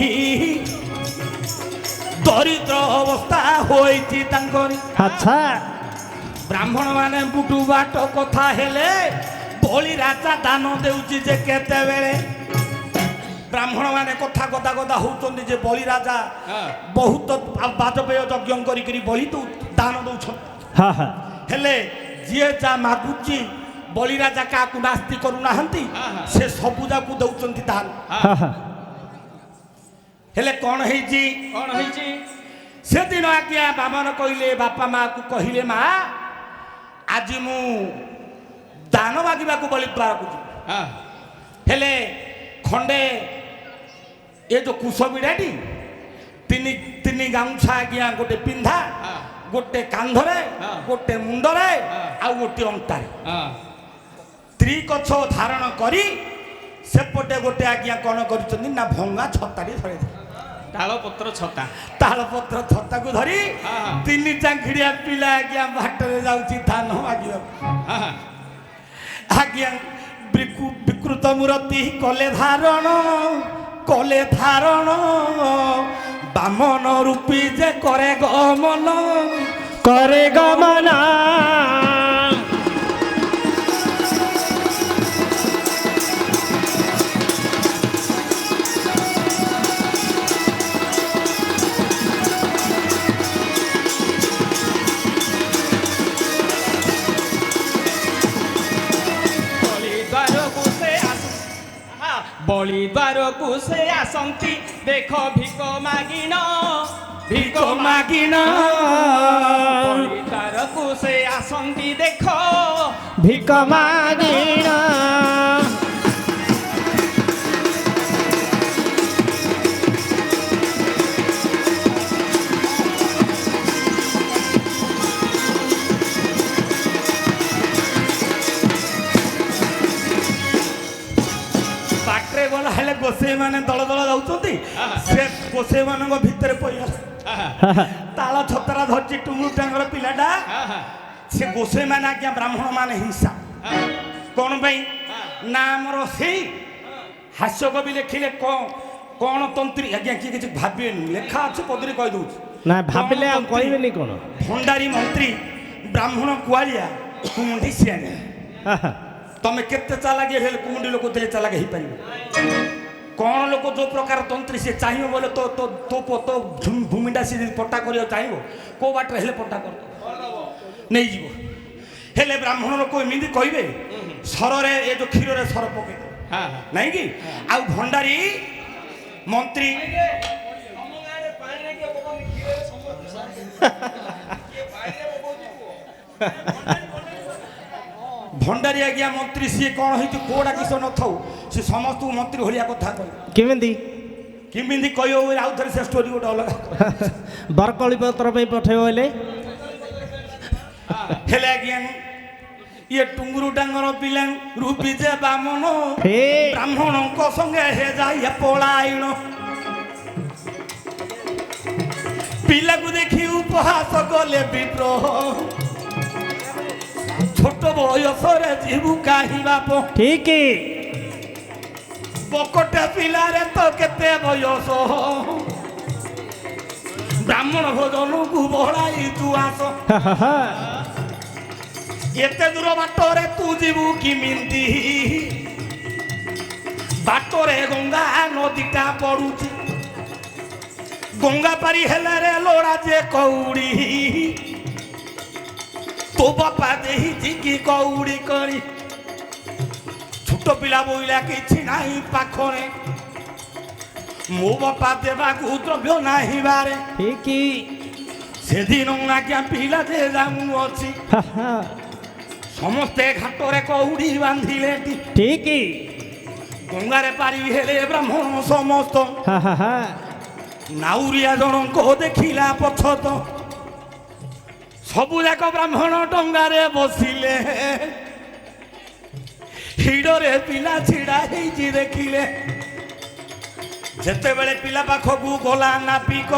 Speaker 1: ଦରିଦ୍ର ଅବସ୍ଥା ହୋଇଛି ତାଙ୍କରି
Speaker 5: আচ্ছা
Speaker 1: ବ୍ରାହ୍ମଣ ମାନେ ବୁଟୁ ବାଟ କଥା ହେଲେ ବଳି ରାଜା ଦାନ ଦେଉଛି ଯେ କେତେବେଳେ ବ୍ରାହ୍ମଣ ମାନେ କଥା ଗଦା ଗଦା ହଉଛନ୍ତି ଯେ ବଳି ରାଜା ବହୁତ ବାଜପେୟ ଯଜ୍ଞ କରିକିରି ବଳି ଦାନ ଦଉଛନ୍ତି
Speaker 5: হ্যাঁ হ্যাঁ
Speaker 1: ହେଲେ ଯିଏ ଯାହା ମାଗୁଛି ବଳି ରାଜା କାହାକୁ ନାସ୍ତି କରୁନାହାନ୍ତି ସେ ସବୁ ଯାକୁ ଦଉଛନ୍ତି ଦାନ
Speaker 5: হ্যাঁ হ্যাঁ
Speaker 1: ହେଲେ କ'ଣ ହେଇଛି
Speaker 3: କ'ଣ ହେଇଛି
Speaker 1: ସେଦିନ ଆଜ୍ଞା ବାମନ କହିଲେ ବାପା ମାଆକୁ କହିଲେ ମା ଆଜି ମୁଁ ଦାନ ମାଗିବାକୁ ବଳି ଦ୍ୱାରକୁ ଯିବି ହେଲେ ଖଣ୍ଡେ ଏ ଯୋଉ କୁଶ ବିଡ଼ାଟି ତିନି ଗାମୁଛା ଆଜ୍ଞା ଗୋଟେ ପିନ୍ଧା ଗୋଟେ କାନ୍ଧରେ ଗୋଟେ ମୁଣ୍ଡରେ ଆଉ ଗୋଟେ ଅଣ୍ଟାରେ ତ୍ରିକଛ ଧାରଣ କରି ସେପଟେ ଗୋଟେ ଆଜ୍ଞା କ'ଣ କରିଛନ୍ତି ନା ଭଙ୍ଗା ଛତାଟି ଧରିଥିଲେ
Speaker 3: ତାଳପତ୍ର ଛତା
Speaker 1: ତାଳପତ୍ର ଛତାକୁ ଧରି ତିନି ଚାଙ୍କିଡ଼ିଆ ପିଲା ଆଜ୍ଞା ବାଟରେ ଯାଉଛି ଧାନ ମାଗିବାକୁ ଆଜ୍ଞା ବିକୃତ ମୂରତି କଲେ ଧାରଣ ବାମନ ରୂପୀ ଯେ କରେ ଗମନ
Speaker 5: করে গমনা
Speaker 3: ବଳି ଦ୍ୱାରକୁ ସେ ଆସନ୍ତି ଦେଖ ଭିକ ମାଗିଣ
Speaker 1: ଭିକ ମାଗିଣ
Speaker 3: ବଳି ଦ୍ୱାରକୁ ସେ ଆସନ୍ତି ଦେଖ
Speaker 5: ভিক মাগিণ
Speaker 1: ବାଟରେ ଗଲା ହେଲେ ଗୋସେଇ ମାନେ ଦଳ ଦଳ ଯାଉଛନ୍ତି ସେ ଗୋସେଇ ମାନଙ୍କ ଭିତରେ ପଇଗଲା ତାଳ ଛତରା ଧରିଛି ଟୁଙ୍ଗୁ ଟାଙ୍ଗର ପିଲାଟା ସେ ଗୋସେଇ ମାନେ ଆଜ୍ଞା ବ୍ରାହ୍ମଣ ମାନେ ହିଂସା କ'ଣ ପାଇଁ ନା ଆମର ସେଇ ହାସ୍ୟ କବି ଲେଖିଲେ କ'ଣ ତନ୍ତ୍ରୀ ଆଜ୍ଞା କିଏ କିଛି ଭାବିବେନି ଲେଖା ଅଛି ପଦରେ କହିଦଉଛି
Speaker 5: না ভাবিলে আর কইবেনি কোন
Speaker 1: ଭଣ୍ଡାରୀ ମନ୍ତ୍ରୀ ବ୍ରାହ୍ମଣ କୁଆଳିଆ କୁମୁଣ୍ଡି ସିଆଣିଆ ତମେ କେତେ ଚାଲାକି ହେଲେ କୁମୁଣ୍ଡି ଲୋକ ଦେଲେ ଚାଲାକି ହେଇପାରିବ କ'ଣ ଲୋକ ଯୋଉ ପ୍ରକାର ତନ୍ତ୍ରୀ ସେ ଚାହିଁବ ବୋଲେ ତୋ ଭୂମିଟା ସେ ଯଦି ପଟ୍ଟା କରିବାକୁ ଚାହିଁବ କୋଉ ବାଟରେ ହେଲେ ପଟ୍ଟା କରିଦେବ ନେଇଯିବ ହେଲେ ବ୍ରାହ୍ମଣ ଲୋକ ଏମିତି କହିବେ ସରରେ ଏ ଯୋଉ କ୍ଷୀରରେ ସର ପକେଇଦେବ ନାଇଁ କି ଆଉ ଭଣ୍ଡାରୀ ମନ୍ତ୍ରୀ ଭଣ୍ଡାରୀ ଆଜ୍ଞା ମନ୍ତ୍ରୀ ସିଏ କ'ଣ ହେଇଛି କୋଉଟା କିସ ନଥାଉ ସେ ସମସ୍ତଙ୍କୁ ମନ୍ତ୍ରୀ ଭଳିଆ କଥା କହିବ
Speaker 5: କେମିତି
Speaker 1: କେମିତି କହିବ ବୋଲି ଆଉ ଥରେ ସେ ଷ୍ଟୋରି ଗୋଟେ ଅଲଗା
Speaker 5: ବରକଳି ପତ୍ର ପାଇଁ ପଠେଇବ ହେଲେ
Speaker 1: ହେଲେ ଆଜ୍ଞା ଇଏ ଟୁଙ୍ଗୁରୁ ଡାଙ୍ଗର ପିଲା ରୂପୀ ଯେ ବାମନ ବ୍ରାହ୍ମଣଙ୍କ ସଙ୍ଗେ ହେ ଯାଇ ପଳାଇଣ ପିଲାକୁ ଦେଖି ଉପହାସ କଲେ ବିଦ୍ରୋହ ଛୋଟ বয়সরে ଯିବୁ କାହିଁ ବାପ
Speaker 5: ঠিক
Speaker 1: বকটে পিলারে তো কেতে বয়স ব্রাহ্মণ ভোজনକୁ বড়াই তু আস এতে দূর বাটরে তু ଯିବୁ কিমিন্তি বাটরে গঙ্গা নদীটা পড়ুছি গঙ্গা পারি হেলে রে লোড়া যে কৌড়ি তো বাপা দেহিছি কি কৌড়ি করি ছোট পিলা বইলা কিছু নাই পাখরে ମୋ ବାପା ଦେବାକୁ ଦ୍ରବ୍ୟ ନାହିଁ ବାରେ
Speaker 5: ঠিক
Speaker 1: ସେଦିନ ଆଜ୍ଞା ପିଲା ଯେ ଯାଉ ଅଛି ସମସ୍ତେ ଘାଟରେ କଉଡ଼ି ବାନ୍ଧିଲେ
Speaker 5: ঠিক
Speaker 1: ଗଙ୍ଗାରେ ପାରି ହେଲେ ବ୍ରାହ୍ମଣ ସମସ୍ତ ନାଉରିଆ ଜଣଙ୍କ ଦେଖିଲା ପଛତ ସବୁ ଯାକ ବ୍ରାହ୍ମଣ ଡଙ୍ଗାରେ ବସିଲେ ହିଡ଼ରେ ପିଲା ଛିଡ଼ା ହେଇଛି ଦେଖିଲେ ଯେତେବେଳେ ପିଲା ପାଖକୁ ଗଲା ନାବିକ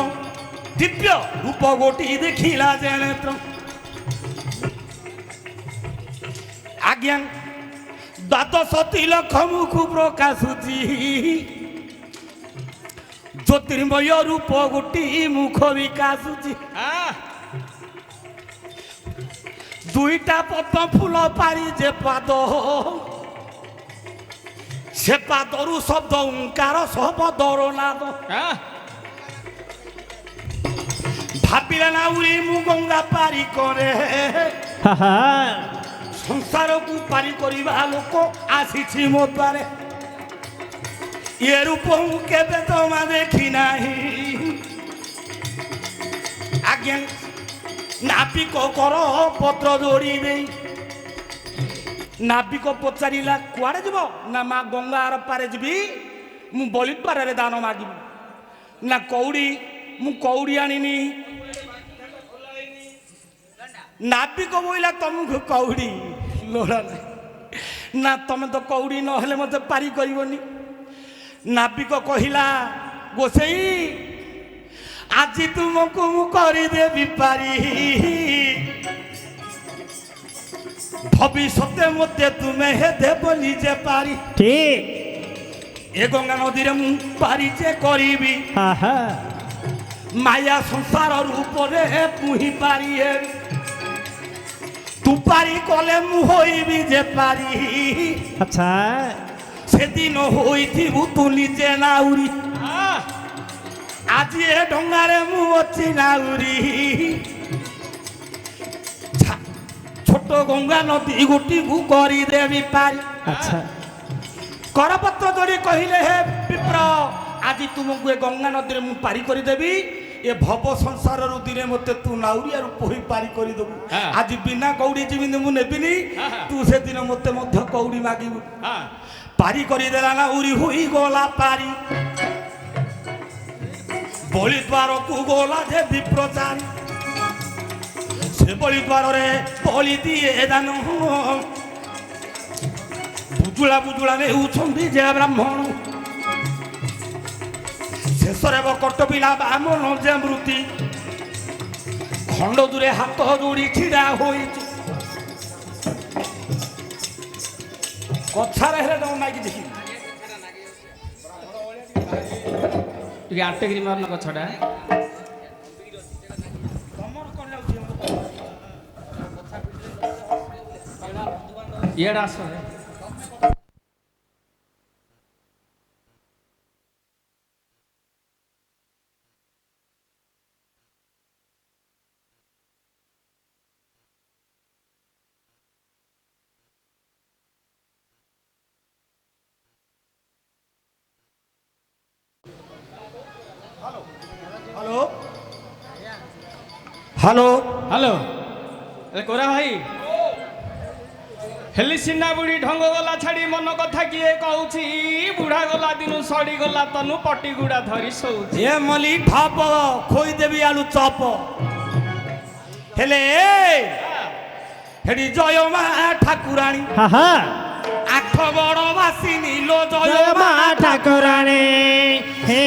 Speaker 1: ଦିବ୍ୟ ରୂପ ଗୋଟି ଦେଖିଲା ଜଣେ ଆଜ୍ଞା ଦ୍ୱାଦଶ ତିଲକ ମୁଖ ପ୍ରକାଶୁଛି ଜ୍ୟୋତିର୍ମୟ ରୂପ ଗୋଟି ମୁଖ ବିକାଶୁଛି ଦୁଇଟା ପଦ୍ମ ଫୁଲ ପାରି ଯେ ପାଦ সে পাদরু শব্দ ওঙ্কার শব্দর নাদ ভাবিলে না উড়ি মু গঙ্গা পারি করে সংসারকু পারি করিবা লোক আসিছি মো দ্বারে এ রূপ মু কেবে তোমা দেখি নাহি আজ্ঞা নাপিক কর পত্র দৌড়ি দেই নাবিক পচারিলা কুয়াড়ে যাব না মা গঙ্গা আর পারে যাবি মু বলি পারে দান মাগিবি না কৌড়ি মু কৌড়ি আনিনি নাবিক বইলা তমুক কৌড়ি লোড়া নাই না তুমি তো কৌড়ি নহলে মতে পারি করিবনি নাবিক কহিলা গোসাই আজি তুমকু মু করিদেবি পারি ভবিষ্যতে মধ্যে তুমি হে দেব নিজে পারি
Speaker 5: ঠিক
Speaker 1: এ গঙ্গা নদীরে মু পারি যে করিবি মায়া সংসার রূপরে পুহি পারি তু পারি কলে মু হইবি যে পারি
Speaker 5: আচ্ছা
Speaker 1: সেদিন হইথিবু তু নিজে নাউরি আজি এ ডঙ্গারে মু অছি নাউরি ছোট গঙ্গা নদী গোটি করি দেবি পারি
Speaker 5: আচ্ছা
Speaker 1: করপত্র ধরি কহিলে হে বিপ্র আজি তুমକୁ এ গঙ্গা নদীরে মু পারি করে দেবি এ ভব সংসার দিনে মতে তু নাউরিয়া রূপ হই পারি করে দেবু আজি বিনা কৌড়ি যেমিতি মু নেবিনি তু সেদিন মতে মধ্য কৌড়ি মাগিবু পারি করে দেলা না উড়ি হই গলা পারি বলি দ্বারকু গলা যে বিপ্রচারী সে বলি দ্বারে বলি দিয়ে দান বুজুলা বুজুলা নেউଛନ୍ତି যে ব্রাহ্মণ শেষরে বকট পিলা ব্রাহ্মণ যে মৃত্যু খণ্ড দূরে হাত যোড়ি ছিড়া হয়েছে কথারে হেলে দাও নাকি দেখি
Speaker 3: ଟିକେ ଆଟେକିରି ମାରୁନ ଗଛଟା ଇଆଡ଼େ ଆସ
Speaker 1: হ্যালো হ্যালো
Speaker 3: হ্যালো কোরা ভাই হেলি সিনা বুড়ি ঢঙ্গ গলা ছাড়ি মন কথা কিଏ কହୁଛି বুড়া গলা দিনু সড়ি গলা তনু পটি গুড়া ধরি শোଉଛି
Speaker 1: এ মলি ভাব খোই দেবি আলু চপ হেলে হেডি জয় মা ঠাকুরাণী আঠ বড় বাসিনী লো জয় মা
Speaker 5: ঠাকুরাণী হে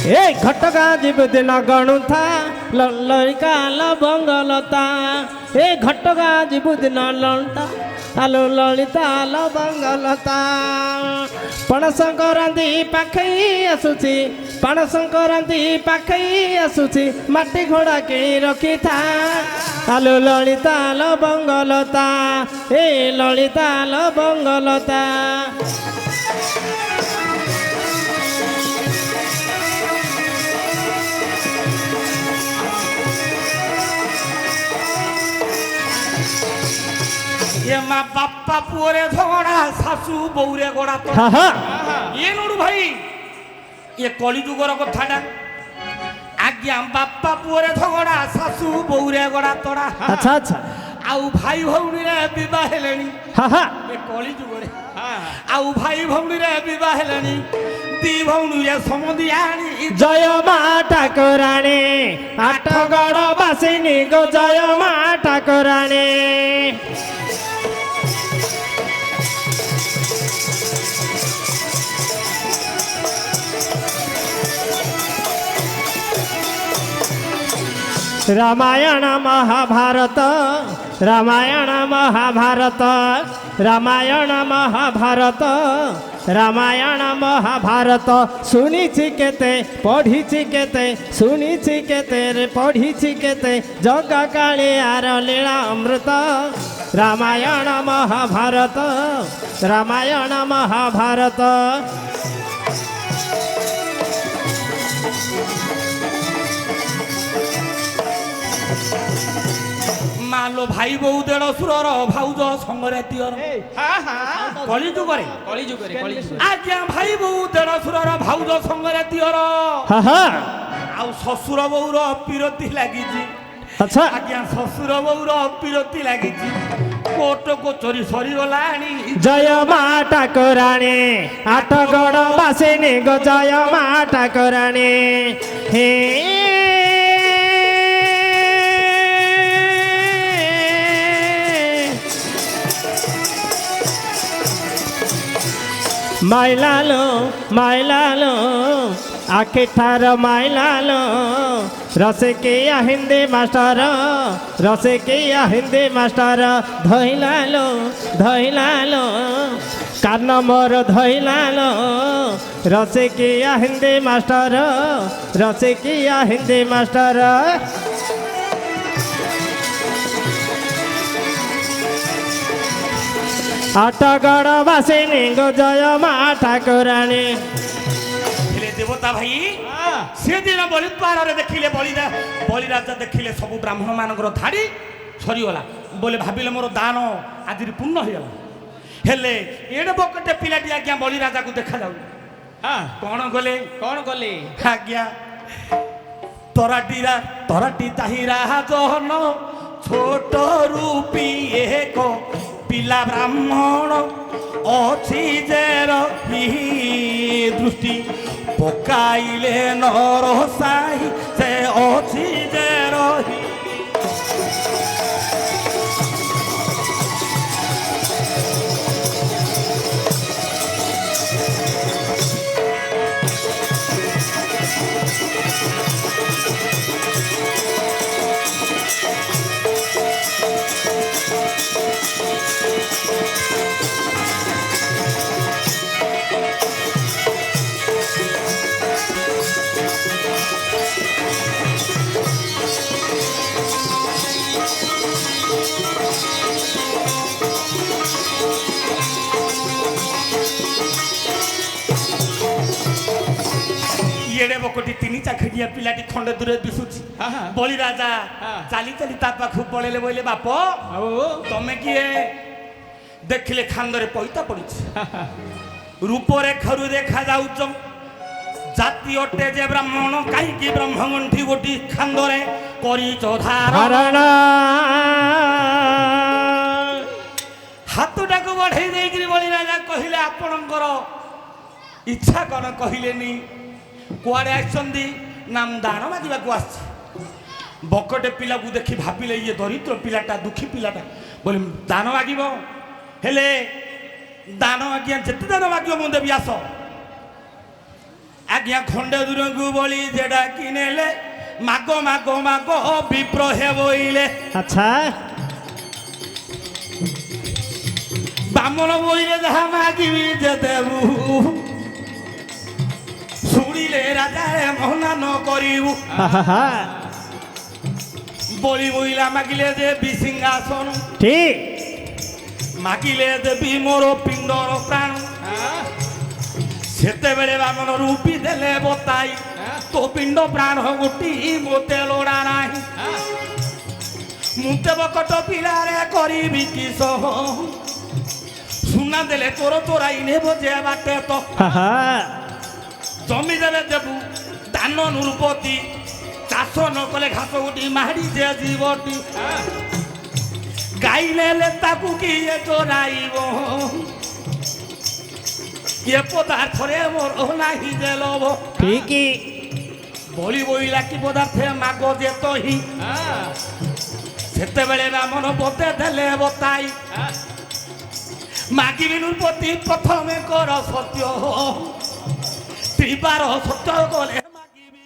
Speaker 5: ଏ ଘଟକା ଯିବୁ ଦିନ ଗଣୁଥା ଲଳିକା ଲବଙ୍ଗଲତା ଏ ଘଟକା ଯିବୁ ଦିନ ଲଳିତା ଆଲୋ ଲଳିତା ଲବଙ୍ଗଲତା ପଣ ସଂକ୍ରାନ୍ତି ପାଖେଇ ଆସୁଛି ପଣ ସଂକ୍ରାନ୍ତି ପାଖେଇ ଆସୁଛି ମାଟି ଘୋଡ଼ା କିଣି ରଖିଥା ଆଲୋ ଲଳିତା ଲବଙ୍ଗଲତା ଏ ଲଳିତା ଲବଙ୍ଗଲତା
Speaker 1: ଏ ମା ବାପା ପୁଅରେ ଝଗଡ଼ା ଶାଶୁ ବୋଉରେ ଗଡ଼ା ତ
Speaker 5: ହଁ ହଁ
Speaker 1: ଇଏ ନୁଡୁ ଭାଇ ଇଏ କଳିଯୁଗର କଥାଟା ଆଜ୍ଞା ବାପା ପୁଅରେ ଝଗଡ଼ା ଶାଶୁ ବୋଉରେ ଗଡ଼ା ତଡ଼ା
Speaker 5: ଆଚ୍ଛା ଆଚ୍ଛା
Speaker 1: ଆଉ ଭାଇ ଭଉଣୀରେ ବିବାହ ହେଲେଣି
Speaker 5: ହଁ ହଁ
Speaker 1: ଏ କଳିଯୁଗରେ ଆଉ ଭାଇ ଭଉଣୀରେ ବିବାହ ହେଲେଣି ଦି ଭଉଣୀରେ ସମୁଦି ଆଣି
Speaker 5: ଜୟ ମା ଠାକୁରାଣୀ ଆଠଗଡ଼ ବାସିନୀ ଗୋ ଜୟ ମା ଠାକୁରାଣୀ ରାମାୟଣ ମହାଭାରତ ରାମାୟଣ ମହାଭାରତ ରାମାୟଣ ମହାଭାରତ ରାମାୟଣ ମହାଭାରତ ଶୁଣିଛି କେତେ ପଢ଼ିଛି କେତେ ଶୁଣିଛି କେତେ ରେ ପଢ଼ିଛି କେତେ ଜଗା କାଳିଆର ଲୀଳା ଅମୃତ ରାମାୟଣ ମହାଭାରତ ରାମାୟଣ ମହାଭାରତ
Speaker 1: ମାଲୋ ଭାଇ ବୋଉ ଦେଢ଼ଶୁରର ଭାଉଜ ସଙ୍ଗରେ ତିଅର କଳିଯୁଗରେ ଆଜ୍ଞା ଭାଇ ବୋଉ ଦେଢ଼ଶୁରର ଭାଉଜ ସଙ୍ଗରେ ତିଅର
Speaker 5: ହଁ ହଁ
Speaker 1: ଆଉ ଶ୍ୱଶୁର ବୋଉର ପିରତି ଲାଗିଛି
Speaker 5: ଆଚ୍ଛା
Speaker 1: ଆଜ୍ଞା ଶ୍ୱଶୁର ବୋଉର ପିରତି ଲାଗିଛି କୋର୍ଟ କୋଚରୀ ସରିଗଲାଣି
Speaker 5: ଜୟ ମା ଠାକୁରାଣୀ ଆଠଗଡ଼ ବାସିନୀ ଗୋ ଜୟ ମା ଠାକୁରାଣୀ ହେ ମାଇଲାଲୋ ମାଇଲାଲୋ ଆଖିଠାର ମାଇଲାଲୋ ରସିକିଆ ହିନ୍ଦୀ ମାଷ୍ଟର ରସିକିଆ ହିନ୍ଦୀ ମାଷ୍ଟର ଧଇଲାଲୋ ଧଇଲାଲୋ କାନ ମୋର ଧଇଲାଲୋ ରସିକିଆ ହିନ୍ଦୀ ମାଷ୍ଟର ରସିକିଆ ହିନ୍ଦୀ ମାଷ୍ଟର ଆଠଗଡ଼ ବାସିନୀ ଗୋ ଜୟ ମା ଠାକୁରାଣୀ
Speaker 1: ହେଲେ ଦେବତା ଭାଇ ସେଦିନ ବଳିଦ୍ୱାରରେ ଦେଖିଲେ ବଳିରାଜା ଦେଖିଲେ ସବୁ ବ୍ରାହ୍ମଣ ମାନଙ୍କର ଧାଡ଼ି ସରିଗଲା ବୋଲେ ଭାବିଲେ ମୋର ଦାନ ଆଜିରେ ପୂର୍ଣ୍ଣ ହେଇଗଲା ହେଲେ ଏଡ଼େ ବକଟେ ପିଲାଟି ଆଜ୍ଞା ବଳିରାଜାକୁ ଦେଖାଯାଉ କଣ କଲେ ଆଜ୍ଞା ତରାଟି ତାହିରା ଜହନ ଛୋଟ ରୂପୀ ଏକ ପିଲା ବ୍ରାହ୍ମଣ ଅଛି ଯେ ରହି ଦୃଷ୍ଟି ପକାଇଲେ ନର ସାହି ସେ ଅଛି ଯେ ରହି ଏଡ଼େ ବକଟି ତିନି ଚାଖିଆ ପିଲାଟି ଖଣ୍ଡେ ଦୂରେ ଦିଶୁଛି ବଳିରାଜା ଚାଲି ଚାଲି ତା ପାଖକୁ ପଳେଇଲେ ବୋଇଲେ ବାପ ତମେ କିଏ ଦେଖିଲେ ଖାନ୍ଦରେ ପଇତା ପଡ଼ିଛି ରୂପରେଖାରୁ ଦେଖାଯାଉଛ ଜାତି ଅଟେ ଯେ ବ୍ରାହ୍ମଣ କାହିଁକି ବ୍ରହ୍ମଗଣ୍ଠି ଗୋଟି ଖାନ୍ଦରେ କରିଛ ଧାରଣ ହାତଟାକୁ ବଢ଼େଇ ଦେଇକିରି ବଳିରାଜା କହିଲେ ଆପଣଙ୍କର ଇଚ୍ଛା କ'ଣ କହିଲେନି କୁଆଡ଼େ ଆସିଛନ୍ତି ନା ମୁଁ ଦାନ ମାଗିବାକୁ ଆସିଛି ବକଟେ ପିଲାକୁ ଦେଖି ଭାବିଲେ ଇଏ ଦରିଦ୍ର ପିଲାଟା ଦୁଃଖୀ ପିଲାଟା ବୋଲି ଦାନ ମାଗିବ ହେଲେ ଦାନ ଆଜ୍ଞା ଯେତେ ଦାନ ମାଗିବ ମୁଁ ଦେବି ଆସ ଆଜ୍ଞା ଖଣ୍ଡେ ଦୂରକୁ ବଳି ଯେଟା କିନେଲେ ମାଗ ମାଗ ମାଗ ବିପ୍ର ହେବଇଲେ
Speaker 5: ଆଚ୍ଛା
Speaker 1: ବାମନ ବଇରେ ଯାହା ମାଗିବି ଯେ ଦେବୁ ଶୁଣିଲେ ରାଜାରେ ମନା ନ କରିବୁ
Speaker 5: ଆହା
Speaker 1: বলি বইলা মাগিলে দেবী সিংহাসন
Speaker 5: ঠিক
Speaker 1: মাগিলে দেবী মোর পিণ্ডর প্রাণ সেতেবেলে বামন রূপী দেলে বতাই তো পিণ্ড প্রাণ গোটি মতে লোড়া নাই মুতে বকট পিলারে করিবি কিস সুনা দেলে তোর তোরাই নেব যে বাটে তো
Speaker 5: আহা
Speaker 1: জমি দেবে দেবু দান নূরপতি চাষ ন কলে ঘাস গুটি মাড়ি যে জীবটি গাই নেলে তাকু কিয়ে চোরাইব ইয়ে পদার্থরে মোর নাহি যে লোভ
Speaker 5: ঠিকই
Speaker 1: বলি বইলা কি পদার্থে মাগ যে তহি সেতেবেলে বামন বতে দেলে বতাই মাগিবি নূরপতি প্রথমে কর সত্য ত্রিবার সত্য কলে মাগিবি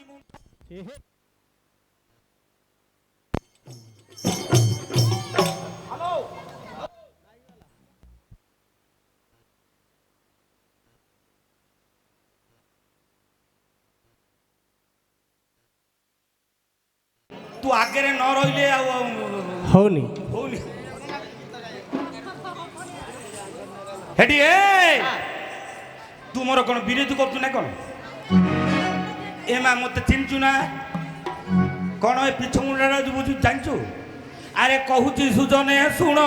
Speaker 1: তু আগেরে ন রইলে
Speaker 5: হଉନି
Speaker 1: হউনি হেডি এ তুমর কোন বিরোধী করছু না কোন এ মা মতে চিনছু না কোন এ পিছ মুন্ডাটা বুঝু জানছু আরে কহুছি সুজনে শুণ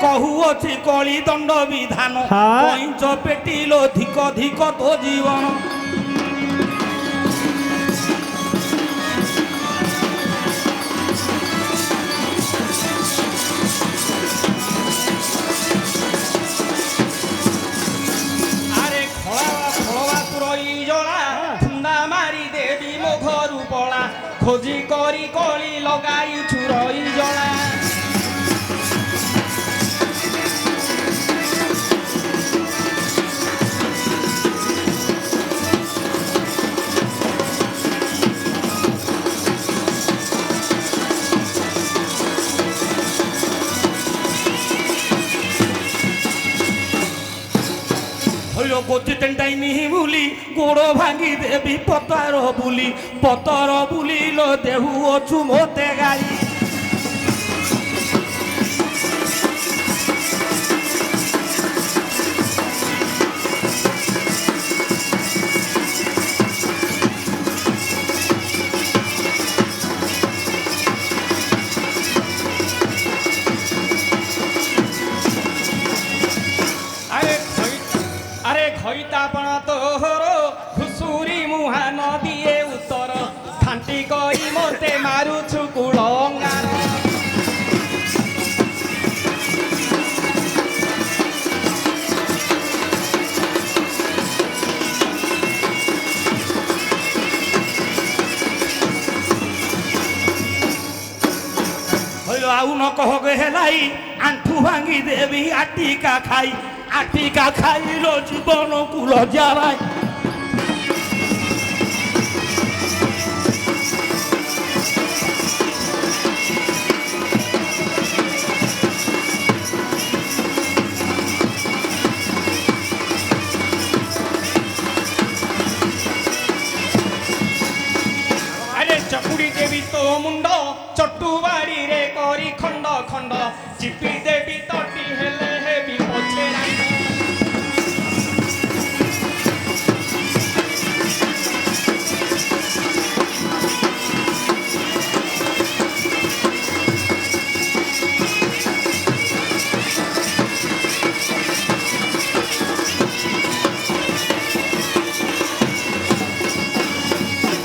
Speaker 1: কহুছি কলি দণ্ড বিধান
Speaker 5: হ্যাঁ।
Speaker 1: পঞ্চ পেটিল ধিক ধিক তো জীবন
Speaker 3: আরে খোলা খোলা তুরই জলা ঠুঙ্গা মারি দেবী মো ঘরু পলা খোঁজি করি কলি লগাই ছুরই জলা
Speaker 1: হইল গতি তেনটাই নিহি বুলি গোড় ভাঙি দেবী পতর বুলিল দেহু অছু মতে গাই
Speaker 3: আরে খইতা পণ তোহর ঘুষুরি মুহা নদিয়ে উত্তর খান্তি কই মতে মারুছু কুলঙ্গার
Speaker 1: হইল আউ ন কহগে হেলাই আঁঠু ভাঙি দেবী আটিকা খাইল জীবন কুল যাবাই
Speaker 3: আরে চকুড়ি দেবী তো মুন্ড চট্টু বাড়িরে করি খণ্ড খণ্ড চিপি দেবী তটি হেলে হেবি পছে রাইন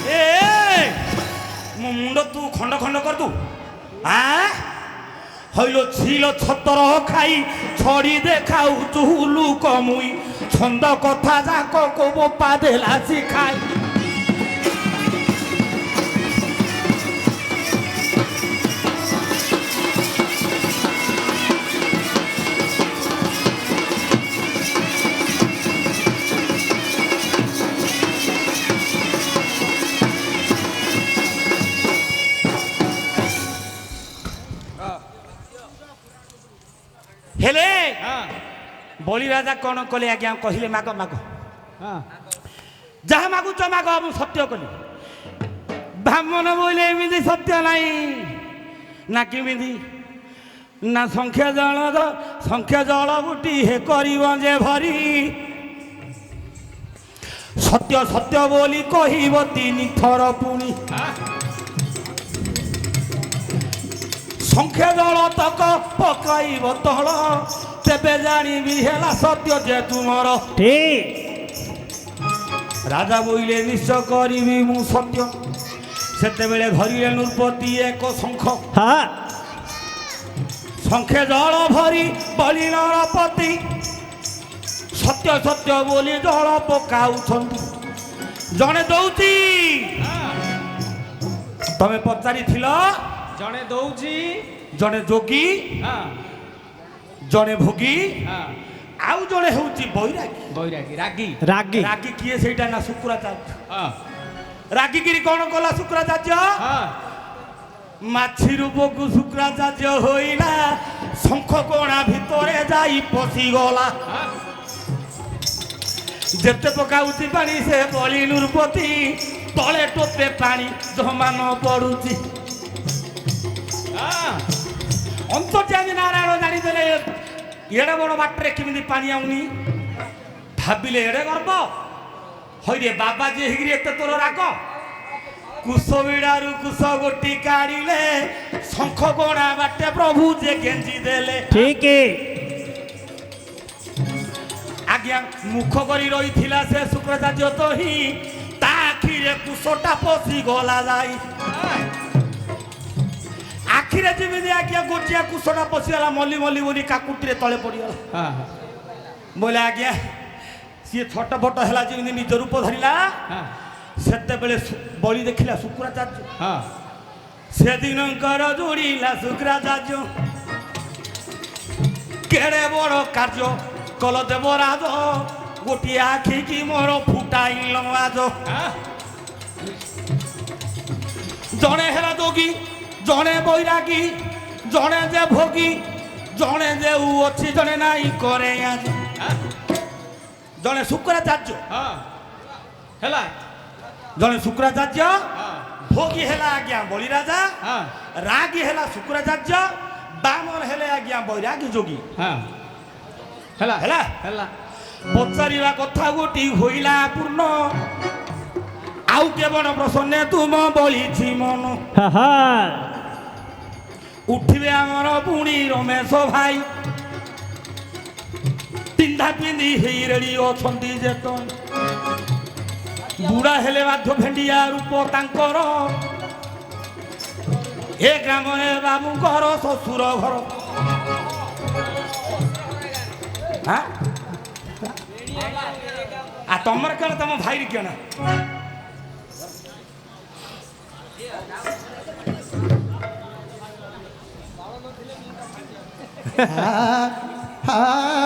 Speaker 1: এ ମୋ ମୁଣ୍ଡ ତୁ ଖଣ୍ଡ ଖଣ୍ଡ କରିଦୁ হইল ছিল ছতর খাই ছড়ি দেখাউচু লুক মুই ছন্দ কথা যাক কব পাদেলা শিখাই ହେଲେ
Speaker 3: ହଁ
Speaker 1: ବଳି ରାଜା କ'ଣ କଲେ ଆଜ୍ଞା କହିଲେ ମାଗ ମାଗ
Speaker 3: ହଁ
Speaker 1: ଯାହା ମାଗୁଛ ମାଗ ମୁଁ ସତ୍ୟ କଲି ବ୍ରାହ୍ମଣ ବୋଇଲେ ଏମିତି ସତ୍ୟ ନାହିଁ ନା କେମିତି ନା ସଂଖ୍ୟା ଜଳ ବୁଟି ହେ କରିବ ଯେ ଭରି ସତ୍ୟ ସତ୍ୟ ବୋଲି କହିବ 3 ଥର ପୁଣି ସଂଖ୍ୟା ଜଳ ତକ ପକାଇବ ତଳ ତେବେ ଜାଣିବି ହେଲା ସତ୍ୟ ଯେ ତୁମର
Speaker 5: ঠিক
Speaker 1: ରାଜା ବୋଇଲେ ନିଶ୍ଚୟ କରିବି ମୁଁ ସତ୍ୟ ସେତେବେଳେ ଧରିଲେ ନୃପତି ଏକ ଶଙ୍ଖ
Speaker 5: হ্যাঁ
Speaker 1: ଶଙ୍ଖେ ଜଳ ଭରି ବଳି ନରପତି ସତ୍ୟ ସତ୍ୟ ବୋଲି ଜଳ ପକାଉଛନ୍ତି ଜଣେ ଦଉଛି ତମେ ପଚାରିଥିଲ
Speaker 3: ଜଣେ ଦଉଛି
Speaker 1: ଜଣେ ଯୋଗୀ
Speaker 3: ହଁ
Speaker 1: ଜଣେ ଭୋଗୀ
Speaker 3: ହଁ
Speaker 1: ଆଉ ଜଣେ ହେଉଛି ବୈରାଗୀ
Speaker 3: ବୈରାଗୀ ରାଗି
Speaker 5: রাগি
Speaker 1: ରାଗି କିଏ ସେଇଟା ନା ଶୁକ୍ରାଚାର୍ଯ୍ୟ
Speaker 3: ହଁ
Speaker 1: ରାଗିକିରି କ'ଣ କଲା ଶୁକ୍ରାଚାର୍ଯ୍ୟ
Speaker 3: ହଁ
Speaker 1: ମାଛି ରୂପକୁ ଶୁକ୍ରାଚାର୍ଯ୍ୟ ହୋଇଲା ଶଙ୍ଖ କୋଣା ଭିତରେ ଯାଇ ପଶିଗଲା ଯେତେ ପକାଉଛି ପାଣି ସେ ବଳି ନୃପତି ତଳେ ଟୋପେ ପାଣି ଜମାନ ପଡୁଛି ଅନ୍ତର୍ଯାମୀ ନାରାୟଣ ଜାଣିଦେଲେ ଏଡ଼େ ବଡ଼ ବାଟରେ କେମିତି ପାଣି ଆଉନି ଭାବିଲେ ଏଡ଼େ ଗର୍ବ ହଇରେ ବାବା ଯିଏ ହେଇକିରି ଏତେ ତୋର ରାଗ କୁଶ ବିଡ଼ାରୁ କୁଶ ଗୋଟି କାଢ଼ିଲେ ଶଙ୍ଖ ଗୋଣା ବାଟେ ପ୍ରଭୁ ଯେ ଗେଞ୍ଜି ଦେଲେ
Speaker 5: ঠিক
Speaker 1: ଆଜ୍ଞା ମୁଖ କରି ରହିଥିଲା ସେ ଶୁକ୍ରାଚାର୍ଯ୍ୟ ତ ହିଁ ତା ଆଖିରେ କୁଶଟା ପଶିଗଲା ଯାଇ ଆଖିରେ ଯେମିତି ଆଜ୍ଞା ଗୋଟିଆ କୁଶଟା ପଶିଗଲା ମଲି ମଲି ବୋଲି କାକୁଟିରେ ତଳେ ପଡ଼ିଗଲା
Speaker 3: ହଁ
Speaker 1: ବୋଇଲେ ଆଜ୍ଞା ସିଏ ଛଟଫଟ ହେଲା ଯେମିତି ନିଜ ରୂପ ଧରିଲା
Speaker 3: ହଁ
Speaker 1: ସେତେବେଳେ ବଳି ଦେଖିଲା ଶୁକ୍ରାଚାର୍ଯ୍ୟ
Speaker 3: ହଁ
Speaker 1: ସେଦିନଙ୍କର ଯୋଡ଼ିଲା ଶୁକ୍ରାଚାର୍ଯ୍ୟ କେଡ଼େ ବଡ଼ କାର୍ଯ୍ୟ କଲ ଦେବରାଜ ଗୋଟିଏ ଆଖିକି ମୋର ଫୁଟାଇଲ ଆଜ ଜଣେ ହେଲା ଯୋଗୀ ଜଣେ ବୈରାଗୀ ଜଣେ ଯେ ଭୋଗୀ ଜଣେ ଯେ ଅଛି ଜଣେ ନାଇଁ କରେ ଆଜ ଜଣେ ଶୁକ୍ରାଚାର୍ଯ୍ୟ
Speaker 3: ହଁ ହେଲା
Speaker 1: ଜଣେ ଶୁକ୍ରାଚାର୍ଯ୍ୟ
Speaker 3: ହଁ
Speaker 1: ଭୋଗୀ ହେଲା ଆଜ୍ଞା ବଳି ରାଜା
Speaker 3: ହଁ
Speaker 1: ରାଗୀ ହେଲା ଶୁକ୍ରାଚାର୍ଯ୍ୟ ବାମନ ହେଲେ ଆଜ୍ଞା ବୈରାଗୀ ଯୋଗୀ
Speaker 3: ହଁ ହେଲା
Speaker 1: ହେଲା
Speaker 3: ହେଲା
Speaker 1: ପଚାରିବା କଥା ଗୋଟି ହୋଇଲା ପୂର୍ଣ୍ଣ ଆଉ କେବଳ ପ୍ରସନ୍ନେ ତୁମ ବଳିଛି ମନ
Speaker 5: হ্যাঁ
Speaker 1: ଉଠିବେ ଆମର ପୁଣି ରମେଶ ଭାଇ ପିନ୍ଧା ପିନ୍ଧି ହେଇ ରେଡ଼ି ଅଛନ୍ତି ଯେତ ବୁଢ଼ା ହେଲେ ବାଧ୍ୟ ଭେଣ୍ଡିଆ ରୂପ ତାଙ୍କର ଏ ଗ୍ରାମରେ ବାବୁଙ୍କର ଶ୍ୱଶୁର ଘର ଆ ତମର କେଣ ତମ ଭାଇର କେଣ
Speaker 2: ହା